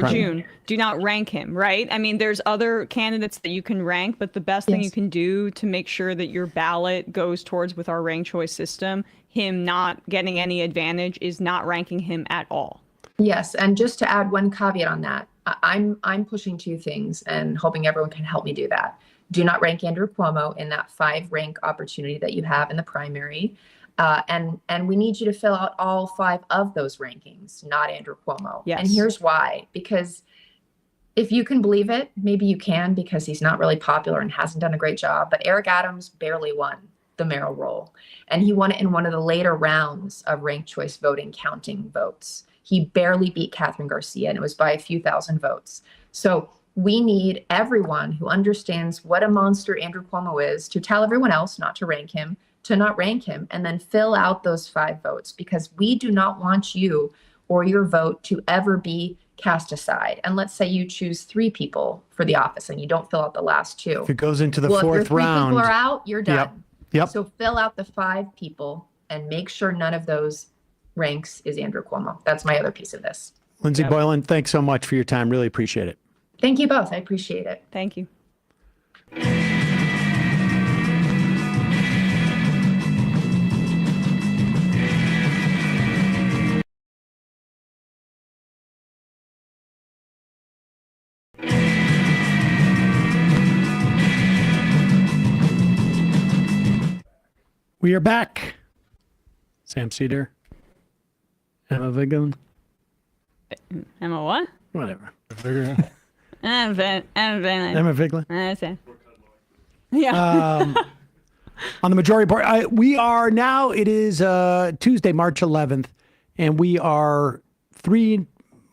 June. Do not rank him, right? I mean, there's other candidates that you can rank, but the best thing you can do to make sure that your ballot goes towards, with our ranked choice system, him not getting any advantage, is not ranking him at all. Yes, and just to add one caveat on that, I'm pushing two things and hoping everyone can help me do that. Do not rank Andrew Cuomo in that 5-rank opportunity that you have in the primary. And we need you to fill out all 5 of those rankings, not Andrew Cuomo. Yes. And here's why. Because if you can believe it, maybe you can, because he's not really popular and hasn't done a great job. But Eric Adams barely won the mayoral role. And he won it in one of the later rounds of ranked choice voting, counting votes. He barely beat Catherine Garcia, and it was by a few thousand votes. So we need everyone who understands what a monster Andrew Cuomo is to tell everyone else not to rank him, to not rank him, and then fill out those 5 votes, because we do not want you or your vote to ever be cast aside. And let's say you choose 3 people for the office and you don't fill out the last 2. If it goes into the fourth round. If your 3 people are out, you're done. Yep. So fill out the 5 people and make sure none of those ranks is Andrew Cuomo. That's my other piece of this. Lindsey Boylan, thanks so much for your time. Really appreciate it. Thank you both. I appreciate it. Thank you. We are back. Sam Seder. Emma Vigeland. Emma what? Whatever. Emma Vigeland. Yeah. On the majority part, we are now, it is Tuesday, March 11th, and we are a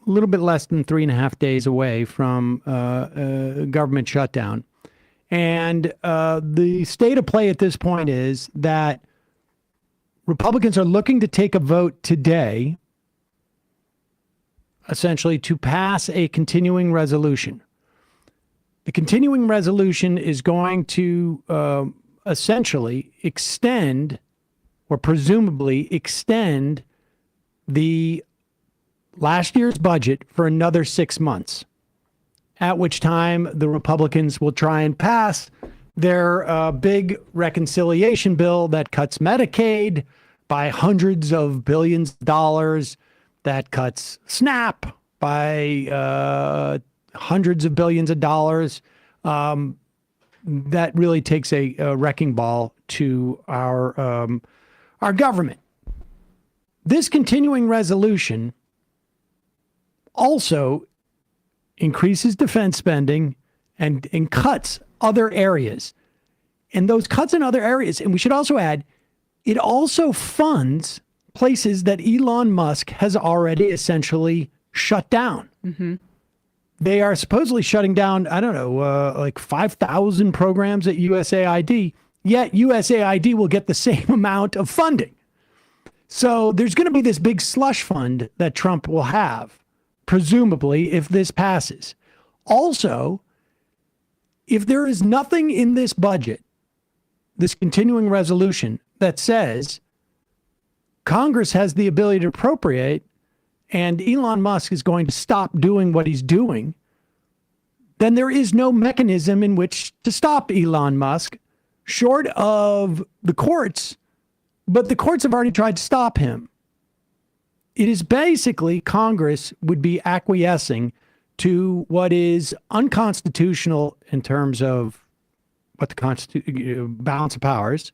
little bit less than 3.5 days away from government shutdown. And the state of play at this point is that Republicans are looking to take a vote today, essentially, to pass a continuing resolution. The continuing resolution is going to essentially extend, or presumably extend, the last year's budget for another 6 months, at which time the Republicans will try and pass their big reconciliation bill that cuts Medicaid by hundreds of billions of dollars, that cuts SNAP by hundreds of billions of dollars. That really takes a wrecking ball to our government. This continuing resolution also increases defense spending and cuts other areas. And those cuts in other areas, and we should also add, it also funds places that Elon Musk has already essentially shut down. Mm-hmm. They are supposedly shutting down, I don't know, like 5,000 programs at USAID, yet USAID will get the same amount of funding. So there's going to be this big slush fund that Trump will have, presumably, if this passes. Also, if there is nothing in this budget, this continuing resolution, that says Congress has the ability to appropriate and Elon Musk is going to stop doing what he's doing, then there is no mechanism in which to stop Elon Musk short of the courts, but the courts have already tried to stop him. It is basically Congress would be acquiescing to what is unconstitutional in terms of what the balance of powers.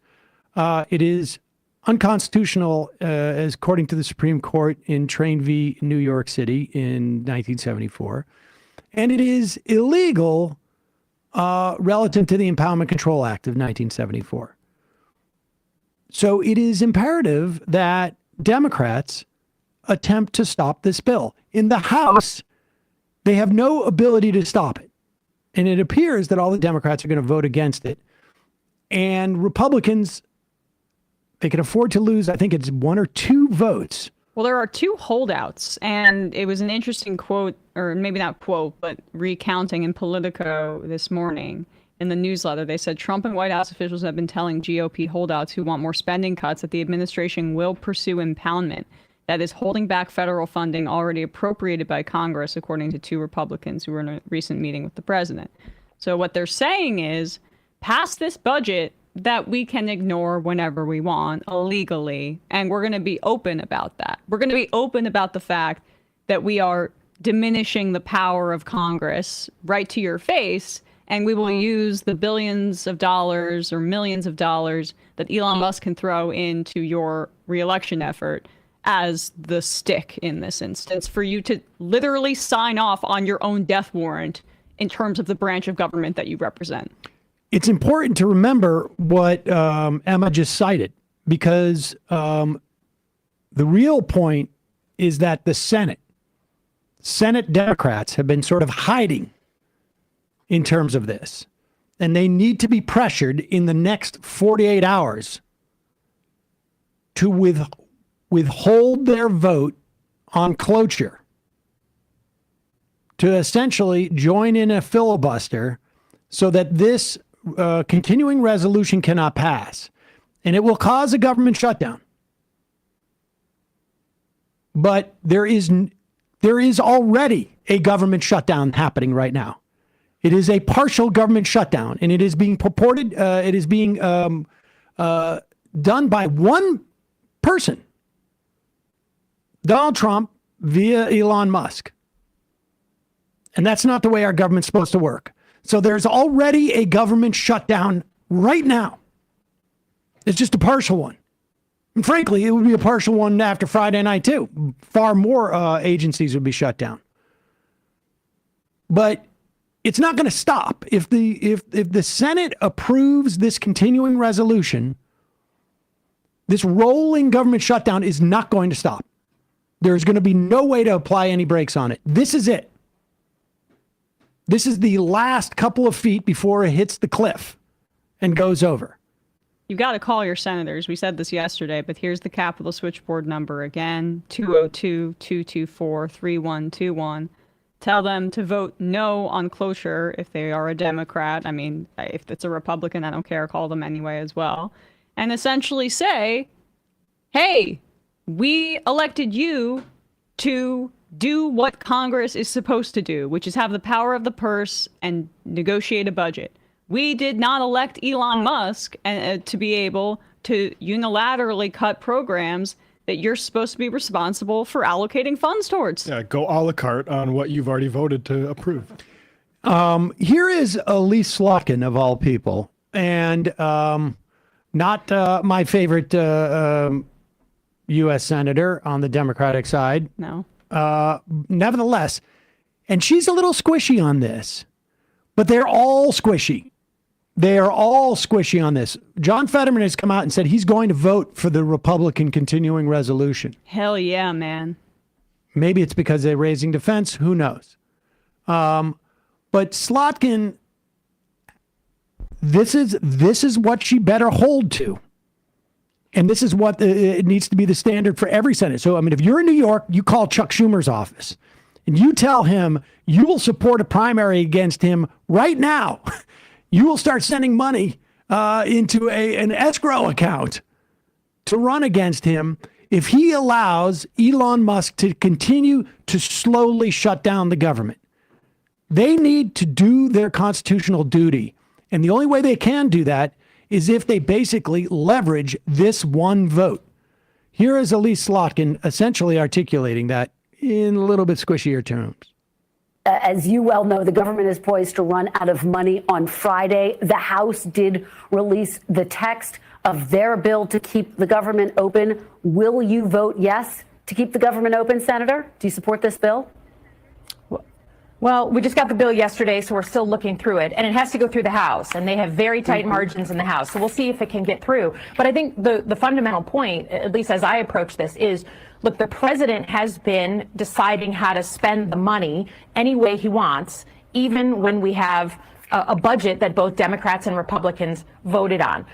It is unconstitutional, as according to the Supreme Court in Train v. New York City in 1974. And it is illegal relative to the Empowerment Control Act of 1974. So it is imperative that Democrats attempt to stop this bill. In the House, they have no ability to stop it. And it appears that all the Democrats are going to vote against it. And Republicans, they can afford to lose, I think it's 1 or 2 votes. Well, there are 2 holdouts, and it was an interesting quote, or maybe not quote, but recounting in Politico this morning in the newsletter. They said Trump and White House officials have been telling GOP holdouts who want more spending cuts that the administration will pursue impoundment, that is holding back federal funding already appropriated by Congress, according to 2 Republicans who were in a recent meeting with the president. So what they're saying is, pass this budget that we can ignore whenever we want illegally, and we're going to be open about that. We're going to be open about the fact that we are diminishing the power of Congress right to your face, and we will use the billions of dollars or millions of dollars that Elon Musk can throw into your reelection effort as the stick in this instance for you to literally sign off on your own death warrant in terms of the branch of government that you represent. It's important to remember what Emma just cited, because the real point is that the Senate Democrats have been sort of hiding in terms of this, and they need to be pressured in the next 48 hours to withhold their vote on cloture, to essentially join in a filibuster so that this continuing resolution cannot pass, and it will cause a government shutdown. But there is already a government shutdown happening right now. It is a partial government shutdown, and it is being purported, it is being done by one person, Donald Trump, via Elon Musk. And that's not the way our government's supposed to work. So there's already a government shutdown right now. It's just a partial one. And frankly, it would be a partial one after Friday night, too. Far more agencies would be shut down. But it's not going to stop. If the Senate approves this continuing resolution, this rolling government shutdown is not going to stop. There's going to be no way to apply any brakes on it. This is it. This is the last couple of feet before it hits the cliff and goes over. You've got to call your senators. We said this yesterday, but here's the Capitol switchboard number again, 202-224-3121. Tell them to vote no on cloture if they are a Democrat. I mean, if it's a Republican, I don't care. Call them anyway as well. And essentially say, hey, we elected you to do what Congress is supposed to do, which is have the power of the purse and negotiate a budget. We did not elect Elon Musk to be able to unilaterally cut programs that you're supposed to be responsible for allocating funds towards. Yeah, go a la carte on what you've already voted to approve. Here is Elise Slotkin, of all people, and not my favorite U.S. senator on the Democratic side. No. Nevertheless, and she's a little squishy on this, but they're all squishy. They are all squishy on this. John Fetterman has come out and said he's going to vote for the Republican continuing resolution. Hell yeah, man. Maybe it's because they're raising defense. Who knows? But Slotkin, this is what she better hold to. And this is what it needs to be the standard for every Senate. So, I mean, if you're in New York, you call Chuck Schumer's office and you tell him you will support a primary against him right now. You will start sending money into an escrow account to run against him if he allows Elon Musk to continue to slowly shut down the government. They need to do their constitutional duty. And the only way they can do that is if they basically leverage this one vote. Here is Elise Slotkin essentially articulating that in a little bit squishier terms. As you well know, the government is poised to run out of money on Friday. The House did release the text of their bill to keep the government open. Will you vote yes to keep the government open, Senator? Do you support this bill? Well, we just got the bill yesterday, so we're still looking through it. And it has to go through the House, and they have very tight margins in the House. So we'll see if it can get through. But I think the fundamental point, at least as I approach this, is, look, the president has been deciding how to spend the money any way he wants, even when we have a budget that both Democrats and Republicans voted on.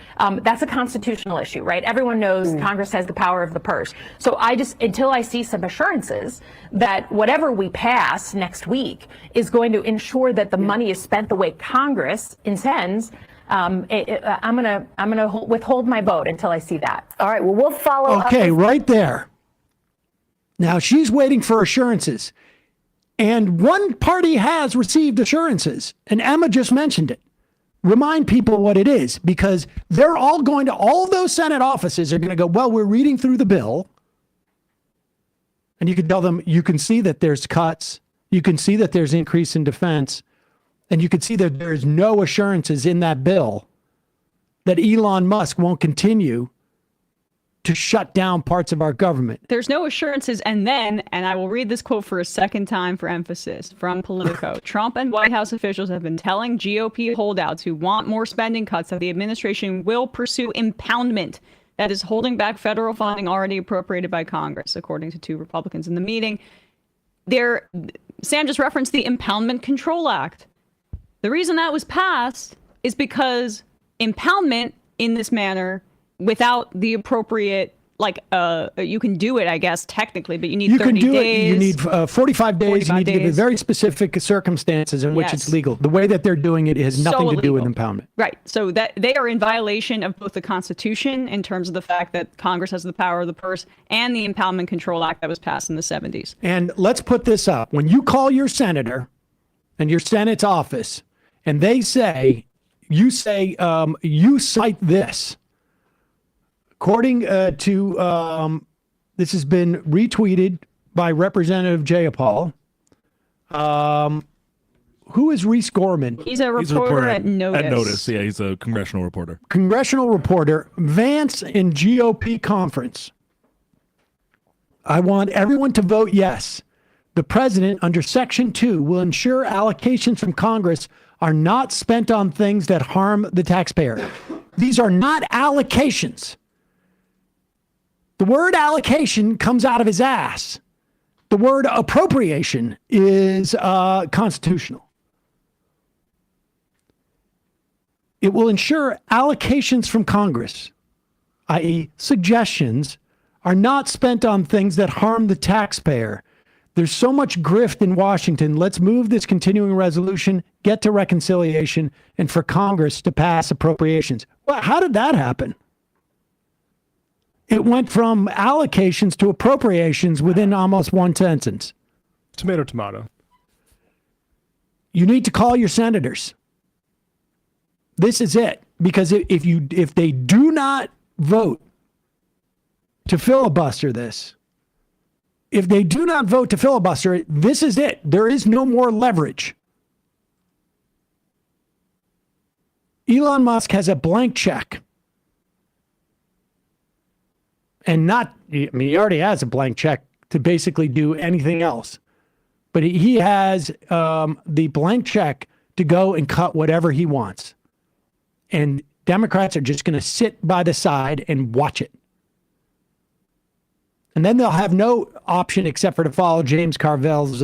That's a constitutional issue, right? Everyone knows Congress has the power of the purse. So until I see some assurances that whatever we pass next week is going to ensure that the money is spent the way Congress intends, I'm gonna withhold my vote until I see that. All right, well, we'll follow up. Okay, right there. Now she's waiting for assurances. And one party has received assurances, and Emma just mentioned it. Remind people what it is, because they're all those Senate offices are going to go, well, we're reading through the bill. And you can tell them, you can see that there's cuts. You can see that there's increase in defense. And you can see that there's no assurances in that bill that Elon Musk won't continue to shut down parts of our government. There's no assurances. And then, and I will read this quote for a second time for emphasis from Politico, Trump and White House officials have been telling GOP holdouts who want more spending cuts that the administration will pursue impoundment that is holding back federal funding already appropriated by Congress, according to two Republicans in the meeting. Sam just referenced the Impoundment Control Act. The reason that was passed is because impoundment in this manner without the appropriate, you can do it, I guess, technically, but you need 30 days. You need 45 days. You need to give it very specific circumstances in which it's legal. The way that they're doing it has nothing to do with impoundment. Right. So that they are in violation of both the Constitution in terms of the fact that Congress has the power of the purse and the Impoundment Control Act that was passed in the 70s. And let's put this up. When you call your senator and your Senate's office and they say, you cite this. According to, this has been retweeted by Representative Jayapal, who is Reese Gorman? He's a reporter at Notice. At Notice, yeah, he's a congressional reporter. Congressional reporter, Vance in GOP conference. I want everyone to vote yes. The president, under Section 2, will ensure allocations from Congress are not spent on things that harm the taxpayer. These are not allocations. The word allocation comes out of his ass. The word appropriation is constitutional. It will ensure allocations from Congress, i.e. suggestions, are not spent on things that harm the taxpayer. There's so much grift in Washington. Let's move this continuing resolution, get to reconciliation, and for Congress to pass appropriations. Well, how did that happen? It went from allocations to appropriations within almost one sentence. Tomato, tomato. You need to call your senators. This is it. Because if they do not vote to filibuster this, if they do not vote to filibuster it, this is it. There is no more leverage. Elon Musk has a blank check. And he already has a blank check to basically do anything else. But he has the blank check to go and cut whatever he wants. And Democrats are just going to sit by the side and watch it. And then they'll have no option except for to follow James Carville's,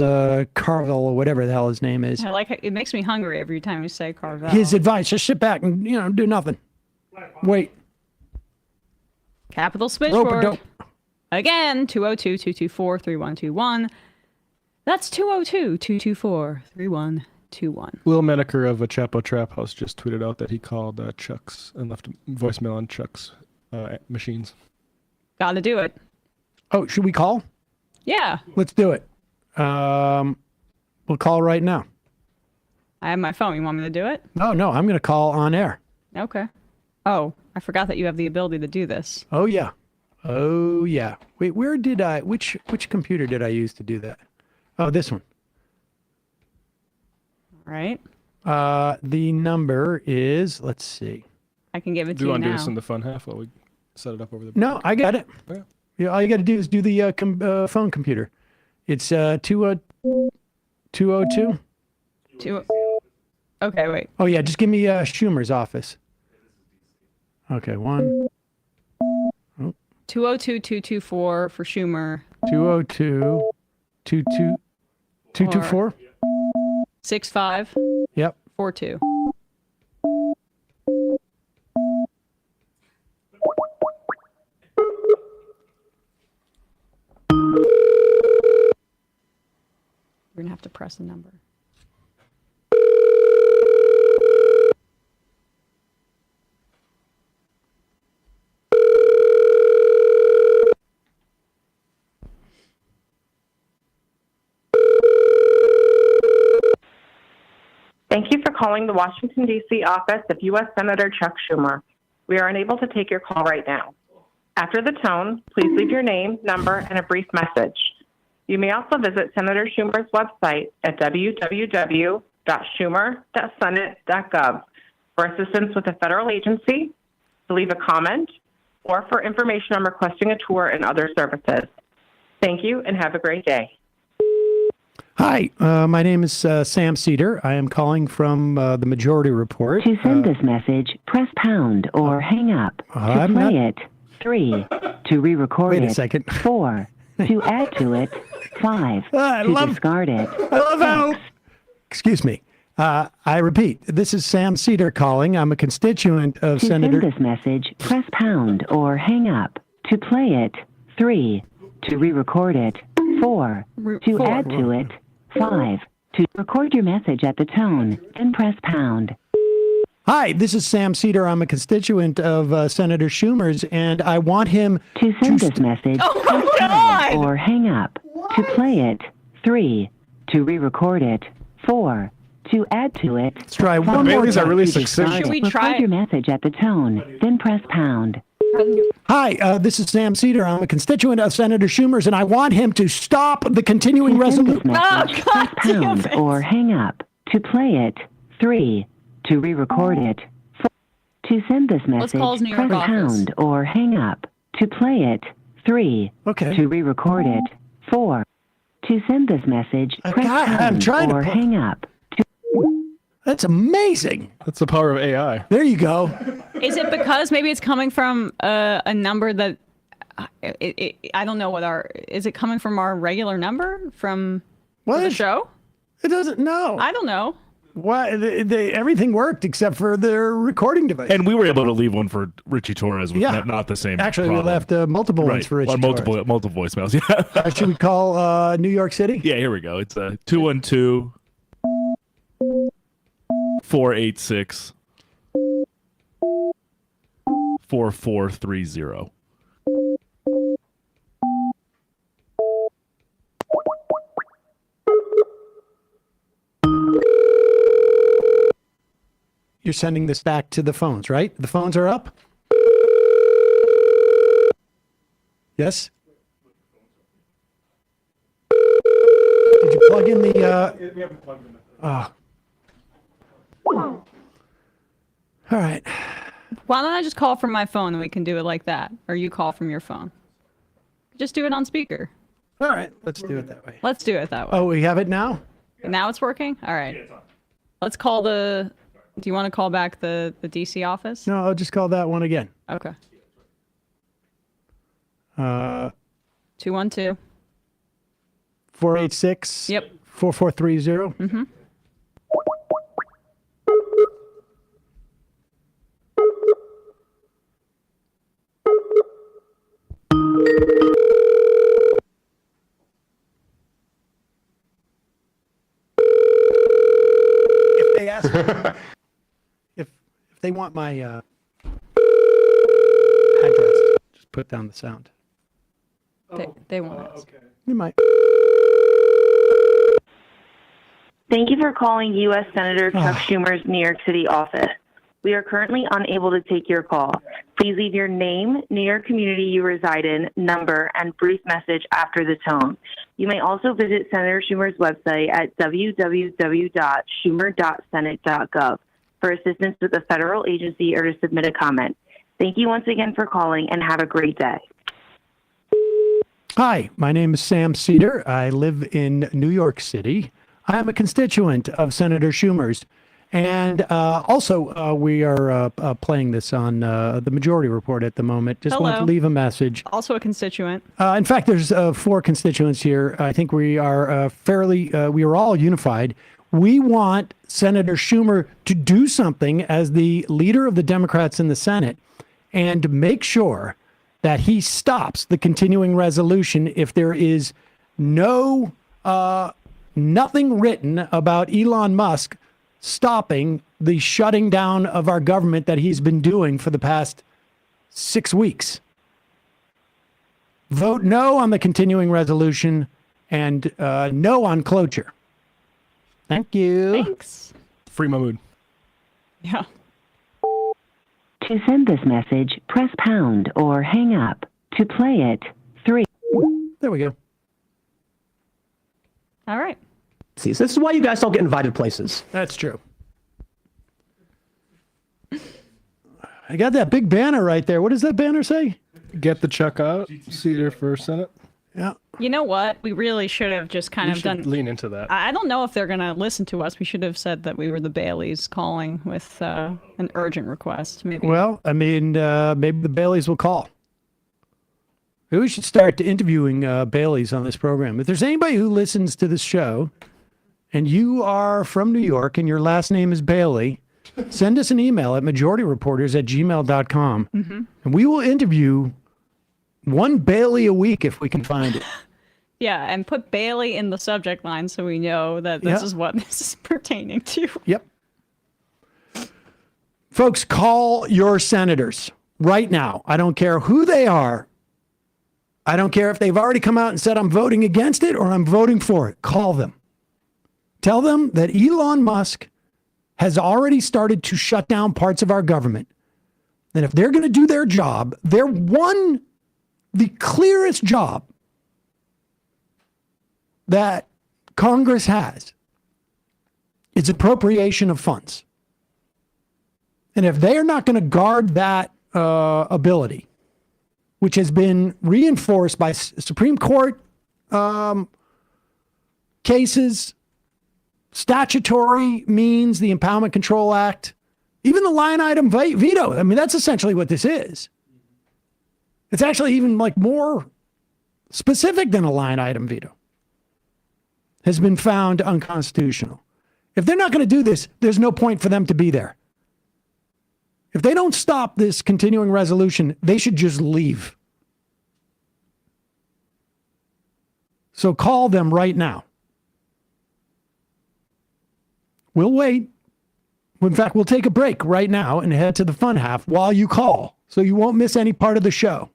Carville or whatever the hell his name is. I like it. It makes me hungry every time you say Carville. His advice, just sit back and, do nothing. Wait. Capital switchboard. Again, 202-224-3121. That's 202-224-3121. Will Menaker of a Chapo Trap House just tweeted out that he called Chuck's and left a voicemail on Chuck's machines. Gotta do it. Oh, should we call? Yeah. Let's do it. We'll call right now. I have my phone. You want me to do it? No, I'm going to call on air. Okay. Oh, I forgot that you have the ability to do this. Oh, yeah. Wait, which computer did I use to do that? Oh, this one. All right. The number is, let's see. I can give it to you now. Do you want to do this in the fun half while we set it up over the... No, I got it. Okay. Yeah, all you got to do is do the phone computer. It's 202. Okay, wait. Oh, yeah, just give me Schumer's office. Okay, 202-224 for Schumer. 202-224? 65. Yep. 42. We're going to have to press a number. Thank you for calling the Washington, D.C. office of U.S. Senator Chuck Schumer. We are unable to take your call right now. After the tone, please leave your name, number, and a brief message. You may also visit Senator Schumer's website at www.schumer.senate.gov for assistance with a federal agency, to leave a comment, or for information on requesting a tour and other services. Thank you and have a great day. Hi, my name is Sam Seder. I am calling from the Majority Report. To send this message, press pound or hang up. To play it, 3. To re-record it, Wait a second. 4. To add to it, 5. To discard it. I love how... Excuse me. I repeat, this is Sam Seder calling. I'm a constituent of Senator... To send this message, press pound or hang up. To play it, 3. To re-record it, 4. To add to it, 5. To record your message at the tone, then press pound. Hi, this is Sam Seder. I'm a constituent of Senator Schumer's, and I want him to send this message, press pound or hang up. To play it, 3. To re-record it, 4. To add to it, let's try one more time. Are really succinct. Should we try record your message at the tone, then press pound. Hi, this is Sam Seder. I'm a constituent of Senator Schumer's, and I want him to stop the continuing resolution. Press pound or hang up. To play it, 3. To re-record it, 4. To send this message, call his New York press office. pound or hang up. To play it, 3. Okay. To re-record it, 4. To send this message, press I'm pound trying to or put- hang up. That's amazing. That's the power of AI. There you go. Is it because maybe it's coming from a number that I don't know what is it coming from our regular number from the show? It doesn't. No. I don't know. Why? Everything worked except for their recording device. And we were able to leave one for Richie Torres with Yeah. not the same. Actually, problem. we left multiple ones for Richie Or multiple voicemails. Yeah. Should we call New York City? Yeah, here we go. It's 212 486 4430. You're sending this back to the phones, right? The phones are up? Yes? Did you plug in the... We haven't plugged in. Oh. All right. Why don't I just call from my phone and we can do it like that? Or you call from your phone. Just do it on speaker. All right. Let's do it that way. Let's do it that way. Oh, we have it now? Now it's working? All right. Let's call the... Do you want to call back the DC office? No, I'll just call that one again. Okay. 212 212. 486. Yep. 4430. Mm-hmm. If they ask if they want my address, just put down the sound. They want it. Okay. You might. Thank you for calling U.S. Senator Chuck Schumer's New York City office. We are currently unable to take your call. Please leave your name, New York community you reside in, number, and brief message after the tone. You may also visit Senator Schumer's website at www.schumer.senate.gov for assistance with a federal agency or to submit a comment. Thank you once again for calling and have a great day. Hi, my name is Sam Seder. I live in New York City. I am a constituent of Senator Schumer's. And also, we are playing this on the Majority Report at the moment. Just want to Hello. leave a message. Also a constituent. In fact, there's 4 constituents here. I think we are we are all unified. We want Senator Schumer to do something as the leader of the Democrats in the Senate and make sure that he stops the continuing resolution if there is nothing written about Elon Musk stopping the shutting down of our government that he's been doing for the past 6 weeks. Vote no on the continuing resolution and no on cloture. Thank you. Thanks. Free Mahmood. Yeah. To send this message, press pound or hang up. To play it, 3. There we go. All right. See, so this is why you guys don't get invited places. That's true. I got that big banner right there. What does that banner say? Get the check out. Seder for Senate. Yeah. You know what? We really should have just kind You of should done. lean into that. I don't know if they're going to listen to us. We should have said that we were the Baileys calling with an urgent request. Maybe. Well, I mean, maybe the Baileys will call. Maybe we should start interviewing Baileys on this program. If there's anybody who listens to this show and you are from New York and your last name is Bailey, send us an email at majorityreporters@gmail.com and we will interview one Bailey a week if we can find it. Yeah, and put Bailey in the subject line so we know that this Yeah. is what this is pertaining to. Yep. Folks, call your senators right now. I don't care who they are. I don't care if they've already come out and said, I'm voting against it or I'm voting for it. Call them. Tell them that Elon Musk has already started to shut down parts of our government. And if they're going to do their job, the clearest job that Congress has It's appropriation of funds. And if they are not going to guard that ability, which has been reinforced by Supreme Court cases, statutory means, the Impoundment Control Act, even the line item veto. I mean, that's essentially what this is. It's actually even like more specific than a line item veto. Has been found unconstitutional. If they're not going to do this, there's no point for them to be there. If they don't stop this continuing resolution, they should just leave. So call them right now. We'll wait. In fact, we'll take a break right now and head to the fun half while you call, so you won't miss any part of the show.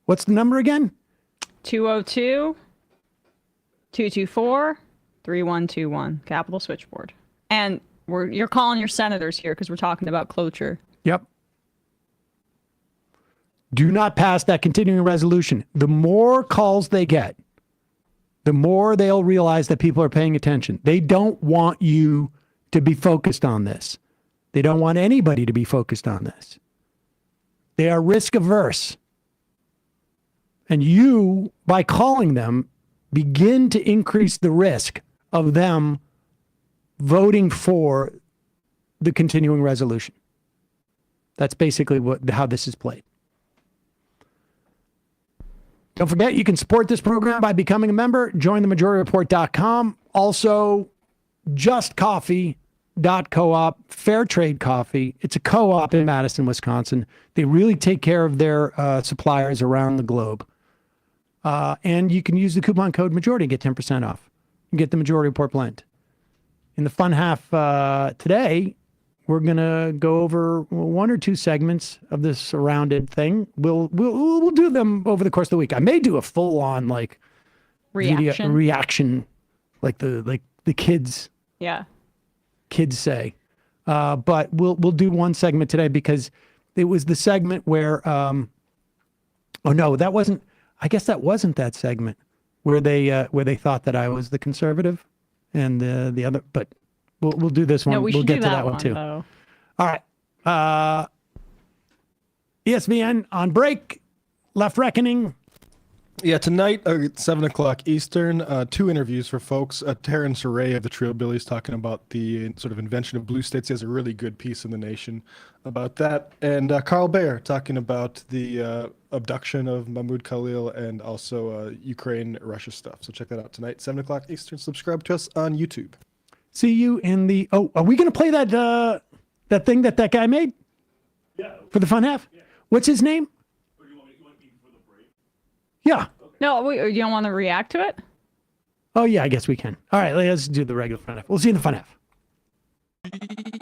What's the number again? 202-224-3121. Capital Switchboard. And you're calling your senators here because we're talking about cloture. Yep. Do not pass that continuing resolution. The more calls they get, the more they'll realize that people are paying attention. They don't want you to be focused on this. They don't want anybody to be focused on this. They are risk averse. And you, by calling them, begin to increase the risk of them voting for the continuing resolution. That's basically how this is played. Don't forget, you can support this program by becoming a member. Join themajorityreport.com. Also, justcoffee.coop, Fair Trade Coffee. It's a co-op in Madison, Wisconsin. They really take care of their suppliers around the globe. And you can use the coupon code majority and get 10% off. You get the Majority Report blend. In the fun half today, we're going to go over one or two segments of this surrounded thing. We'll do them over the course of the week. I may do a full on like reaction like the kids. Yeah. Kids say. But we'll do one segment today because it was the segment where I guess that wasn't that segment where they thought that I was the conservative and the other, but we'll do this one. No, we'll get to that one too. Though. All right. ESPN on break. Left Reckoning. Yeah, tonight at 7 o'clock Eastern, 2 interviews for folks. Terrence Ray of the Trillbillies talking about the sort of invention of blue states. He has a really good piece in The Nation about that. And Carl Baer talking about the abduction of Mahmoud Khalil and also Ukraine-Russia stuff. So check that out tonight, 7 o'clock Eastern. Subscribe to us on YouTube. See you in the... Oh, are we going to play that thing that guy made? Yeah. For the fun half? Yeah. What's his name? Yeah. No, you don't want to react to it? Oh, yeah, I guess we can. All right, let's do the regular fun half. We'll see you in the fun half.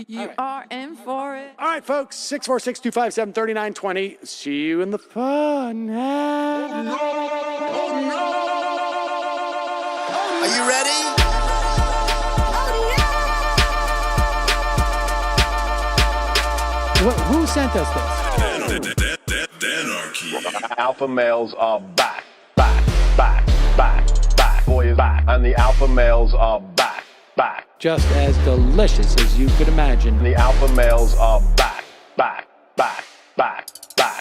You are in for it. All right, folks, 646-257-3920. See you in the fun half. Are you ready? Who sent us this? Alpha males are back. Boys back. And the alpha males are back. Just as delicious as you could imagine. The alpha males are back.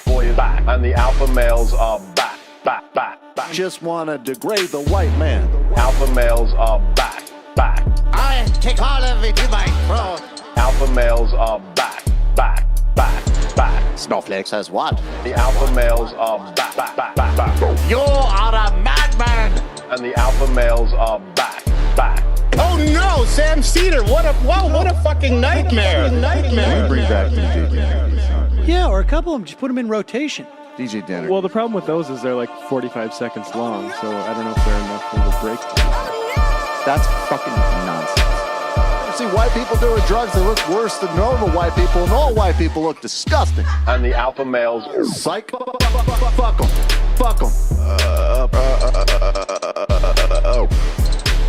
Boys back. And the alpha males are back. Just want to degrade the white man. Alpha males are back. I take all of it to my throat. Alpha males are back. Snowflake says what? The alpha males are back. You are a madman. And the alpha males are back. Oh no, Sam Seder! What a fucking nightmare! Bring back DJ Danner. Yeah, or a couple of them. Just put them in rotation. DJ Danner. Well, the problem with those is they're like 45 seconds long, so I don't know if they're enough of a break. That's fucking nonsense. See white people doing drugs, they look worse than normal white people, and all white people look disgusting. And the alpha males, psych, fuck them.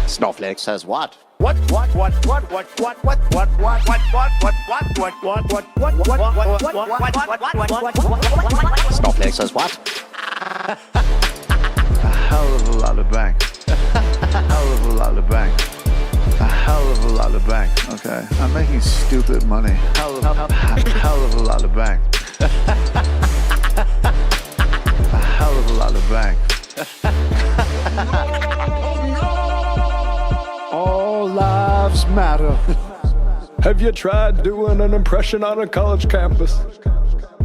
Snowflake says what? Snowflake says what? A hell of a lot of bank. A hell of a lot of bank. hell of a lot of bank, okay? I'm making stupid money. Hell of a lot of bank. A hell of a lot of bank. All lives matter. Have you tried doing an impression on a college campus?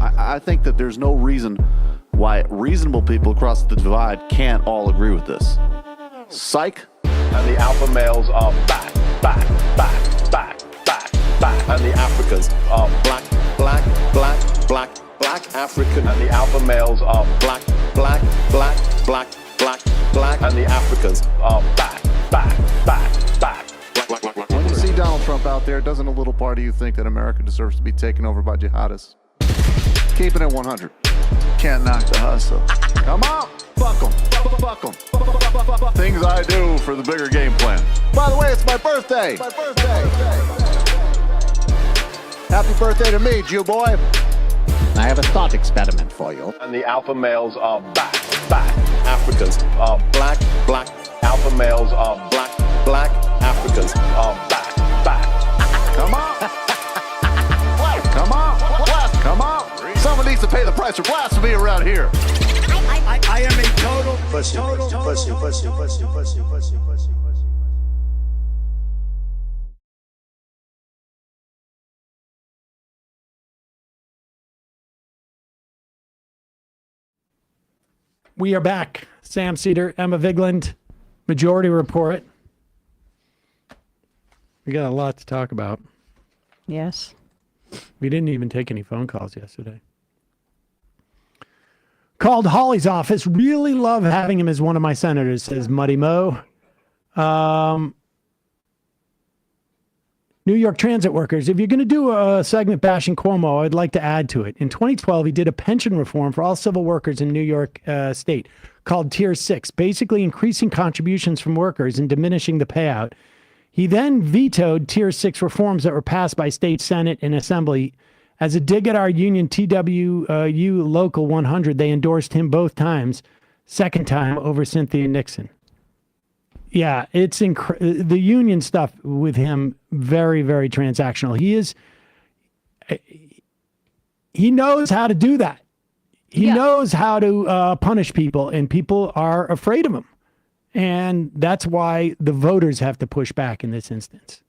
I think that there's no reason why reasonable people across the divide can't all agree with this. Psych. And the alpha males are back. And the Africans are black African. And the alpha males are black. And the Africans are back. When you see Donald Trump out there, doesn't a little part of you think that America deserves to be taken over by jihadists? Keeping it 100. Can't knock the hustle. Come on, fuck 'em. Things I do for the bigger game plan. By the way, it's my birthday. Happy birthday to me, Jew boy. I have a thought experiment for you. And the alpha males are back. Africans are black. Alpha males are black. Africans are back. Come on. Come on. Someone needs to pay the price for blasphemy around here. I am a total pussy. We are back. Sam Seder, Emma Vigeland, Majority Report. We got a lot to talk about. Yes. We didn't even take any phone calls yesterday. Called Hawley's office. Really love having him as one of my senators, says Muddy Mo. New York transit workers. If you're going to do a segment bashing Cuomo, I'd like to add to it. In 2012, he did a pension reform for all civil workers in New York State called Tier 6, basically increasing contributions from workers and diminishing the payout. He then vetoed Tier 6 reforms that were passed by state Senate and Assembly. As a dig at our union TWU Local 100, they endorsed him both times, second time over Cynthia Nixon. Yeah, it's the union stuff with him, very, very transactional. He knows how to do that. He knows how to punish people, and people are afraid of him. And that's why the voters have to push back in this instance.